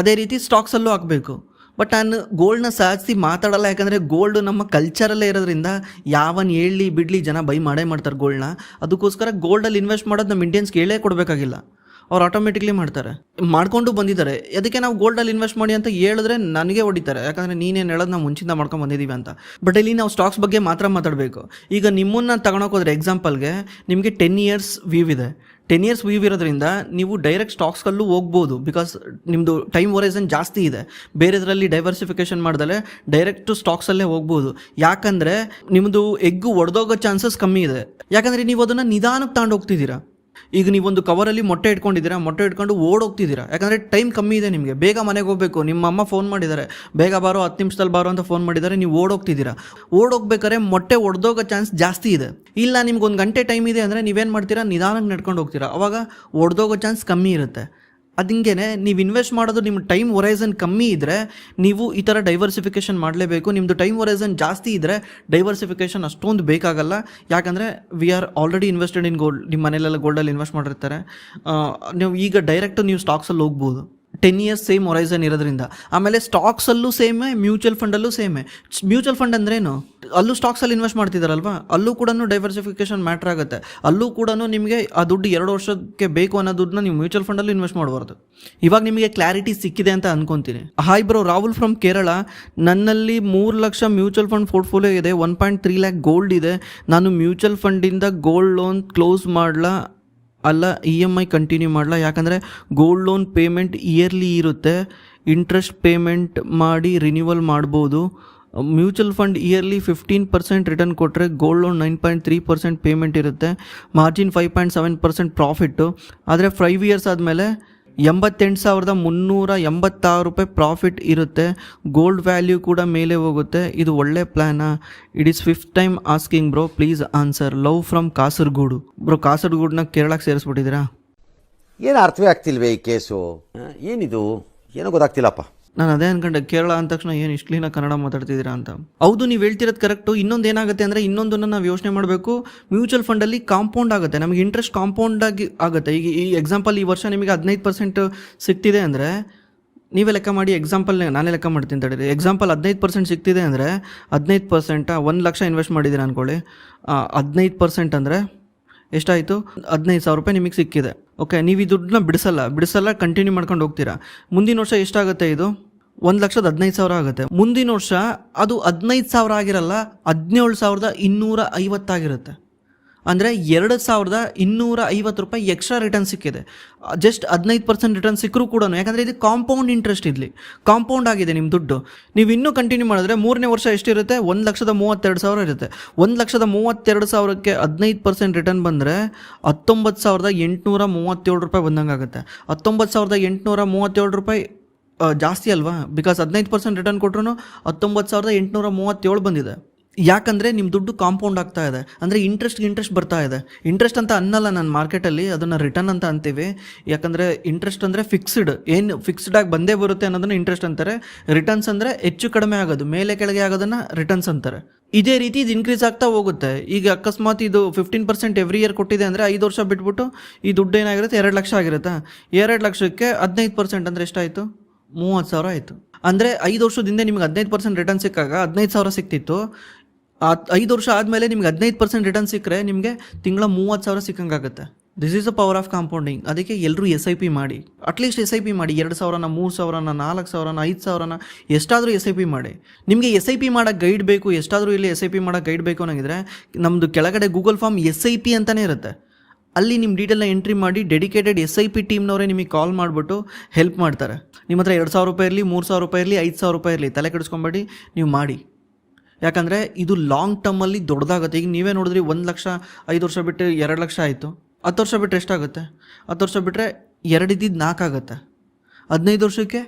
ಅದೇ ರೀತಿ ಸ್ಟಾಕ್ಸಲ್ಲೂ ಹಾಕಬೇಕು. ಬಟ್ ನಾನು ಗೋಲ್ಡ್ನ ಸಾಧಿಸಿ ಮಾತಾಡಲ್ಲ, ಯಾಕಂದರೆ ಗೋಲ್ಡ್ ನಮ್ಮ ಕಲ್ಚರಲ್ಲೇ ಇರೋದ್ರಿಂದ ಯಾವನ್ ಹೇಳಲಿ ಬಿಡಲಿ ಜನ ಬೈ ಮಾಡೇ ಮಾಡ್ತಾರೆ ಗೋಲ್ಡ್ನ. ಅದಕ್ಕೋಸ್ಕರ ಗೋಲ್ಡಲ್ಲಿ ಇನ್ವೆಸ್ಟ್ ಮಾಡೋದು ನಮ್ಮ ಇಂಡಿಯನ್ಸ್ಗೆ ಹೇಳೇ ಕೊಡಬೇಕಾಗಿಲ್ಲ, ಅವ್ರು ಆಟೋಮೆಟಿಕ್ಲಿ ಮಾಡ್ತಾರೆ, ಮಾಡ್ಕೊಂಡು ಬಂದಿದ್ದಾರೆ. ಅದಕ್ಕೆ ನಾವು ಗೋಲ್ಡಲ್ಲಿ ಇನ್ವೆಸ್ಟ್ ಮಾಡಿ ಅಂತ ಹೇಳಿದ್ರೆ ನನಗೆ ಹೊಡಿತಾರೆ, ಯಾಕಂದರೆ ನೀನೇನು ಹೇಳೋದು ನಾವು ಮುಂಚಿಂದ ಮಾಡ್ಕೊಂಡು ಬಂದಿದ್ದೀವಿ ಅಂತ. ಬಟ್ ಇಲ್ಲಿ ನಾವು ಸ್ಟಾಕ್ಸ್ ಬಗ್ಗೆ ಮಾತ್ರ ಮಾತಾಡಬೇಕು. ಈಗ ನಿಮ್ಮನ್ನು ತಗೊಳಕ್ಕೆ ಹೋದ್ರೆ ಎಕ್ಸಾಂಪಲ್ಗೆ ನಿಮಗೆ 10 ಇಯರ್ಸ್ ವ್ಯೂ ಇದೆ. 10 ಇಯರ್ಸ್ ವ್ಯೂ ಇರೋದ್ರಿಂದ ನೀವು ಡೈರೆಕ್ಟ್ ಸ್ಟಾಕ್ಸ್ಗಲ್ಲೂ ಹೋಗ್ಬೋದು, ಬಿಕಾಸ್ ನಿಮ್ಮದು ಟೈಮ್ ಹೊರೈಸನ್ ಜಾಸ್ತಿ ಇದೆ. ಬೇರೆದರಲ್ಲಿ ಡೈವರ್ಸಿಫಿಕೇಷನ್ ಮಾಡ್ದಲೆ ಡೈರೆಕ್ಟು ಸ್ಟಾಕ್ಸಲ್ಲೇ ಹೋಗ್ಬೋದು. ಯಾಕಂದರೆ ನಿಮ್ಮದು ಎಗ್ಗು ಒಡೆದೋಗೋ ಚಾನ್ಸಸ್ ಕಮ್ಮಿ ಇದೆ. ಯಾಕಂದರೆ ನೀವು ಅದನ್ನು ನಿಧಾನಕ್ಕೆ ತಗೊಂಡು ಹೋಗ್ತಿದ್ದೀರಾ. ಈಗ ನೀವೊಂದು ಕವರಲ್ಲಿ ಮೊಟ್ಟೆ ಇಟ್ಕೊಂಡಿದ್ದೀರಾ, ಮೊಟ್ಟೆ ಇಟ್ಕೊಂಡು ಓಡೋಗ್ತಿದ್ದೀರಾ, ಯಾಕಂದರೆ ಟೈಮ್ ಕಮ್ಮಿ ಇದೆ ನಿಮಗೆ. ಬೇಗ ಮನೆಗೆ ಹೋಗಬೇಕು, ನಿಮ್ಮ ಅಮ್ಮ ಫೋನ್ ಮಾಡಿದ್ದಾರೆ, ಬೇಗ ಬಾರೋ 10 ನಿಮಿಷದಲ್ಲಿ ಬಾರೋ ಅಂತ ಫೋನ್ ಮಾಡಿದ್ದಾರೆ, ನೀವು ಓಡೋಗ್ತಿದ್ದೀರಾ. ಓಡೋಗ್ಬೇಕಾದ್ರೆ ಮೊಟ್ಟೆ ಒಡೆದೋಗೋ ಚಾನ್ಸ್ ಜಾಸ್ತಿ ಇದೆ. ಇಲ್ಲ ನಿಮ್ಗೆ 1 ಗಂಟೆ ಟೈಮ್ ಇದೆ ಅಂದರೆ ನೀವೇನು ಮಾಡ್ತೀರಾ, ನಿಧಾನಕ್ಕೆ ನಡ್ಕೊಂಡು ಹೋಗ್ತೀರಾ, ಅವಾಗ ಒಡೆದೋಗೋ ಚಾನ್ಸ್ ಕಮ್ಮಿ ಇರುತ್ತೆ. ಅದಿಂಗೆ ನೀವು ಇನ್ವೆಸ್ಟ್ ಮಾಡೋದು ನಿಮ್ಮ ಟೈಮ್ ಹೊರೈಸನ್ ಕಮ್ಮಿ ಇದ್ದರೆ ನೀವು ಈ ಥರ ಡೈವರ್ಸಿಫಿಕೇಷನ್ ಮಾಡಲೇಬೇಕು. ನಿಮ್ಮದು ಟೈಮ್ ಹೊರೈಸನ್ ಜಾಸ್ತಿ ಇದ್ದರೆ ಡೈವರ್ಸಿಫಿಕೇಷನ್ ಅಷ್ಟೊಂದು ಬೇಕಾಗಲ್ಲ, ಯಾಕಂದರೆ we are already invested in gold. ನಿಮ್ಮ ಮನೆಯಲ್ಲೆಲ್ಲ ಗೋಲ್ಡಲ್ಲಿ ಇನ್ವೆಸ್ಟ್ ಮಾಡಿರ್ತಾರೆ. ನೀವು ಈಗ ಡೈರೆಕ್ಟ್ ನೀವು ಸ್ಟಾಕ್ಸಲ್ಲಿ ಹೋಗ್ಬೋದು. 10 ಇಯರ್ಸ್ ಸೇಮ್ ಹೊರೈಸನ್ ಇರೋದ್ರಿಂದ. ಆಮೇಲೆ ಸ್ಟಾಕ್ಸಲ್ಲೂ ಸೇಮೇ, ಮ್ಯೂಚುವಲ್ ಫಂಡಲ್ಲೂ ಸೇಮೇ. ಮ್ಯೂಚುವಲ್ ಫಂಡ್ ಅಂದ್ರೇನು, ಅಲ್ಲೂ ಸ್ಟಾಕ್ಸಲ್ಲಿ ಇನ್ವೆಸ್ಟ್ ಮಾಡ್ತಿದ್ದಾರಲ್ವಾ, ಅಲ್ಲೂ ಕೂಡ ಡೈವರ್ಸಿಫಿಕೇಷನ್ ಮ್ಯಾಟ್ರ್ ಆಗುತ್ತೆ. ಅಲ್ಲೂ ಕೂಡ ನಿಮಗೆ ಆ ದುಡ್ಡು 2 ವರ್ಷಕ್ಕೆ ಬೇಕು ಅನ್ನೋ ದುಡ್ಡನ್ನ ನೀವು ಮ್ಯೂಚುವಲ್ ಫಂಡಲ್ಲೂ ಇನ್ವೆಸ್ಟ್ ಮಾಡಬಾರ್ದು. ಇವಾಗ ನಿಮಗೆ ಕ್ಲಾರಿಟಿ ಸಿಕ್ಕಿದೆ ಅಂತ ಅಂದ್ಕೊತೀನಿ. Hi bro, Rahul from Kerala. ನನ್ನಲ್ಲಿ 3 ಲಕ್ಷ ಮ್ಯೂಚುವಲ್ ಫಂಡ್ ಪೋರ್ಟ್ಫೋಲಿಯೋ ಇದೆ, 1.3 ಲ್ಯಾಕ್ ಗೋಲ್ಡ್ ಇದೆ. ನಾನು ಮ್ಯೂಚುವಲ್ ಫಂಡಿಂದ ಗೋಲ್ಡ್ ಲೋನ್ ಕ್ಲೋಸ್ ಮಾಡಲಾ ಅಲ್ಲ EMI ಕಂಟಿನ್ಯೂ ಮಾಡಲ? ಯಾಕಂದರೆ ಗೋಲ್ಡ್ ಲೋನ್ ಪೇಮೆಂಟ್ ಇಯರ್ಲಿ ಇರುತ್ತೆ, ಇಂಟ್ರೆಸ್ಟ್ ಪೇಮೆಂಟ್ ಮಾಡಿ ರಿನ್ಯೂವಲ್ ಮಾಡ್ಬೋದು. ಮ್ಯೂಚುವಲ್ ಫಂಡ್ ಇಯರ್ಲಿ 15% ರಿಟರ್ನ್ ಕೊಟ್ಟರೆ, ಗೋಲ್ಡ್ ಲೋನ್ 9.3% ಪೇಮೆಂಟ್ ಇರುತ್ತೆ, ಮಾರ್ಜಿನ್ 5.7% ಪ್ರಾಫಿಟ್ಟು. ಆದರೆ 5 ಇಯರ್ಸ್ ಆದಮೇಲೆ 88,386 ರೂಪಾಯಿ ಪ್ರಾಫಿಟ್ ಇರುತ್ತೆ. ಗೋಲ್ಡ್ ವ್ಯಾಲ್ಯೂ ಕೂಡ ಮೇಲೆ ಹೋಗುತ್ತೆ. ಇದು ಒಳ್ಳೆ ಪ್ಲ್ಯಾನಾ? It is 5th time asking bro, please answer. Love from Kasaragod. Bro, ಕಾಸರಗೋಡನ್ನ ಕೇರಳಕ್ಕೆ ಸೇರಿಸ್ಬಿಟ್ಟಿದ್ದೀರಾ? ಏನು ಅರ್ಥವೇ ಆಗ್ತಿಲ್ವೇ ಈ ಕೇಸು? ಏನಿದು ಏನೋ ಗೊತ್ತಾಗ್ತಿಲ್ಲಪ್ಪ. ನಾನು ಅದೇ ಅನ್ಕೊಂಡೆ, ಕೇರಳ ಅಂದ ತಕ್ಷಣ ಏನು ಇಷ್ಟು ಕ್ಲೀನಾಗಿ ಕನ್ನಡ ಮಾತಾಡ್ತಿದ್ದೀರಾ ಅಂತ. ಹೌದು, ನೀವು ಹೇಳ್ತಿರೋದು ಕರೆಕ್ಟು. ಇನ್ನೊಂದು ಏನಾಗುತ್ತೆ ಅಂದರೆ, ಇನ್ನೊಂದನ್ನು ನಾವು ಯೋಚನೆ ಮಾಡಬೇಕು. ಮ್ಯೂಚುವಲ್ ಫಂಡಲ್ಲಿ ಕಾಂಪೌಂಡ್ ಆಗುತ್ತೆ, ನಮಗೆ ಇಂಟ್ರೆಸ್ಟ್ ಕಾಂಪೌಂಡಾಗಿ ಆಗುತ್ತೆ. ಈಗ ಈ ಎಕ್ಸಾಂಪಲ್, ಈ ವರ್ಷ ನಿಮಗೆ 15% ಸಿಗ್ತಿದೆ ಅಂದರೆ ನೀವೇ ಲೆಕ್ಕ ಮಾಡಿ. ಎಕ್ಸಾಂಪಲ್ ನಾನೇ ಲೆಕ್ಕ ಮಾಡ್ತೀನಿ ತಡೀರಿ. ಎಕ್ಸಾಂಪಲ್ 15% ಸಿಗ್ತಿದೆ ಅಂದರೆ 15% 1 ಲಕ್ಷ ಇನ್ವೆಸ್ಟ್ ಮಾಡಿದ್ದೀರಾ ಅಂದ್ಕೊಳ್ಳಿ. 15% ಅಂದರೆ ಎಷ್ಟಾಯಿತು? 15,000 ರೂಪಾಯಿ ನಿಮಗೆ ಸಿಕ್ಕಿದೆ. ಓಕೆ, ನೀವು ಈ ದುಡ್ಡನ್ನ ಬಿಡಿಸಲ್ಲ, ಕಂಟಿನ್ಯೂ ಮಾಡ್ಕೊಂಡು ಹೋಗ್ತೀರಾ. ಮುಂದಿನ ವರ್ಷ ಎಷ್ಟಾಗುತ್ತೆ? ಇದು 1,15,000 ಆಗುತ್ತೆ. ಮುಂದಿನ ವರ್ಷ ಅದು 15,000 ಆಗಿರಲ್ಲ, 17,250 ಆಗಿರುತ್ತೆ. ಅಂದರೆ 2,250 ರೂಪಾಯಿ ಎಕ್ಸ್ಟ್ರಾ ರಿಟರ್ನ್ ಸಿಕ್ಕಿದೆ. ಜಸ್ಟ್ 15% ರಿಟರ್ನ್ ಸಿಕ್ಕರೂ ಕೂಡ, ಯಾಕಂದರೆ ಇದು ಕಾಂಪೌಂಡ್ ಇಂಟ್ರೆಸ್ಟ್, ಇಲ್ಲಿ ಕಾಂಪೌಂಡ್ ಆಗಿದೆ ನಿಮ್ಮ ದುಡ್ಡು. ನೀವು ಇನ್ನೂ ಕಂಟಿನ್ಯೂ ಮಾಡಿದ್ರೆ 3ನೇ ವರ್ಷ ಎಷ್ಟಿರುತ್ತೆ? 1,32,000 ಇರುತ್ತೆ. 1,32,000ಕ್ಕೆ 15% ರಿಟರ್ನ್ ಬಂದರೆ 19,837 ರೂಪಾಯಿ ಬಂದಂಗೆ ಆಗುತ್ತೆ. 19,837 ರೂಪಾಯಿ ಜಾಸ್ತಿ ಅಲ್ವಾ? ಬಿಕಾಸ್ 15% ರಿಟರ್ನ್ ಕೊಟ್ಟರು 19,837 ಬಂದಿದೆ. ಯಾಕಂದರೆ ನಿಮ್ಮ ದುಡ್ಡು ಕಾಂಪೌಂಡ್ ಆಗ್ತಾ ಇದೆ, ಅಂದರೆ ಇಂಟ್ರೆಸ್ಟ್ ಬರ್ತಾ ಇದೆ. ಇಂಟ್ರೆಸ್ಟ್ ಅಂತ ಅನ್ನಲ್ಲ ನಾನು ಮಾರ್ಕೆಟಲ್ಲಿ, ಅದನ್ನು ರಿಟರ್ನ್ ಅಂತ ಅಂತೀವಿ. ಯಾಕಂದರೆ ಇಂಟ್ರೆಸ್ಟ್ ಅಂದರೆ ಏನು ಫಿಕ್ಸ್ಡಾಗಿ ಬಂದೇ ಬರುತ್ತೆ ಅನ್ನೋದನ್ನು ಇಂಟ್ರೆಸ್ಟ್ ಅಂತಾರೆ. ರಿಟರ್ನ್ಸ್ ಅಂದರೆ ಹೆಚ್ಚು ಕಡಿಮೆ ಆಗೋದು, ಮೇಲೆ ಕೆಳಗೆ ಆಗೋದನ್ನು ರಿಟರ್ನ್ಸ್ ಅಂತಾರೆ. ಇದೇ ರೀತಿ ಇದು ಇನ್ಕ್ರೀಸ್ ಆಗ್ತಾ ಹೋಗುತ್ತೆ. ಈಗ ಅಕಸ್ಮಾತ್ ಇದು 15% ಎವ್ರಿ ಇಯರ್ ಕೊಟ್ಟಿದೆ ಅಂದರೆ 5 ವರ್ಷ ಬಿಟ್ಬಿಟ್ಟು ಈ ದುಡ್ಡು ಏನಾಗಿರುತ್ತೆ? 2 ಲಕ್ಷ ಆಗಿರುತ್ತಾ? 2 ಲಕ್ಷಕ್ಕೆ 15% ಅಂದರೆ ಎಷ್ಟಾಯಿತು? 30,000 ಆಯಿತು. ಅಂದರೆ 5 ವರ್ಷದಿಂದ ನಿಮಗೆ 15% ರಿಟರ್ನ್ ಸಿಕ್ಕಾಗ 15,000 ಸಿಕ್ತಿತ್ತು. 5 ವರ್ಷ ಆದಮೇಲೆ ನಿಮ್ಗೆ 15% ರಿಟರ್ನ್ ಸಿಕ್ಕರೆ ನಿಮಗೆ ತಿಂಗಳ 30,000 ಸಿಕ್ಕಂಗಾಗುತ್ತೆ. This is a power of compounding. ಅದಕ್ಕೆ ಎಲ್ಲರೂ SIP ಮಾಡಿ, ಅಟ್ಲೀಸ್ಟ್ SIP ಮಾಡಿ. 2,000, 3,000, 4,000, 5,000 ಎಷ್ಟಾದರೂ SIP ಮಾಡಿ. ನಿಮಗೆ SIP ಮಾಡೋಕ್ಕೆ ಗೈಡ್ ಬೇಕು, ಎಷ್ಟಾದರೂ ಇಲ್ಲಿ SIP ಮಾಡೋಕ್ಕೆ ಗೈಡ್ ಬೇಕು ಅನ್ನೋಂಗಿದ್ರೆ ನಮ್ಮದು ಕೆಳಗಡೆ ಗೂಗಲ್ ಫಾರ್ಮ್ SIP ಅಂತಲೇ ಇರುತ್ತೆ. ಅಲ್ಲಿ ನಿಮ್ಮ ಡೀಟೇಲ್ನ ಎಂಟ್ರಿ ಮಾಡಿ ಡೆಡಿಕೇಟೆಡ್ SIP ಟೀಮ್ನವರೇ ನಿಮಗೆ ಕಾಲ್ ಮಾಡಿಬಿಟ್ಟು ಹೆಲ್ಪ್ ಮಾಡ್ತಾರೆ. ನಿಮ್ಮ ಹತ್ರ 2,000 ರೂಪಾಯಿ ಇರಲಿ, 3,000 ರೂಪಾಯಿ ಇರಲಿ, 5,000 ರೂಪಾಯಿ ಇರಲಿ, ತಲೆ ಕೆಡಿಸ್ಕೊಂಬೇಡಿ, ನೀವು ಮಾಡಿ. ಯಾಕಂದರೆ ಇದು ಲಾಂಗ್ ಟರ್ಮಲ್ಲಿ ದೊಡ್ಡದಾಗುತ್ತೆ. ಈಗ ನೀವೇ ನೋಡಿದ್ರಿ 1 ಲಕ್ಷ 5 ವರ್ಷ ಬಿಟ್ಟು 2 ಲಕ್ಷ ಆಯಿತು. 10 ವರ್ಷ ಬಿಟ್ಟರೆ ಎಷ್ಟಾಗುತ್ತೆ? 10 ವರ್ಷ ಬಿಟ್ಟರೆ 2 ಇದ್ದಿದ್ದು 4 ಆಗುತ್ತೆ. 15 ವರ್ಷಕ್ಕೆ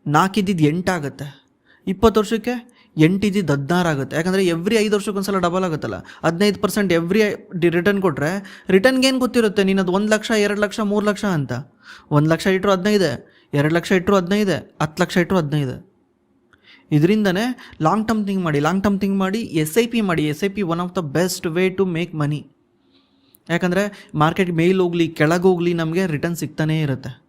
4 ಇದ್ದಿದ್ದು 8 ಆಗುತ್ತೆ. 20 ವರ್ಷಕ್ಕೆ 8 ಇದ್ದಿದ್ದು 16 ಆಗುತ್ತೆ. ಯಾಕಂದರೆ ಎವ್ರಿ 5 ವರ್ಷಕ್ಕೊಂದ್ಸಲ ಡಬಲ್ ಆಗುತ್ತಲ್ಲ. 15% ಎವ್ರಿ ರಿಟರ್ನ್ ಕೊಟ್ಟರೆ ರಿಟರ್ನ್ಗೆ ಏನು ಗೊತ್ತಿರುತ್ತೆ? ನೀನು ಅದು 1 ಲಕ್ಷ 2 ಲಕ್ಷ 3 ಲಕ್ಷ ಅಂತ. 1 ಲಕ್ಷ ಇಟ್ಟರು 15, 2 ಲಕ್ಷ ಇಟ್ಟರು 15, 10 ಲಕ್ಷ ಇಟ್ಟರು 15. ಇದರಿಂದನೇ ಲಾಂಗ್ ಟರ್ಮ್ ಥಿಂಕ್ ಮಾಡಿ SIP ಮಾಡಿ. SIP one of the best way to make money. ಯಾಕಂದರೆ ಮಾರ್ಕೆಟ್ ಮೇಲ್ ಹೋಗಲಿ ಕೆಳಗೆ ಹೋಗಲಿ ನಮಗೆ ರಿಟರ್ನ್ ಸಿಗ್ತಾನೇ ಇರುತ್ತೆ.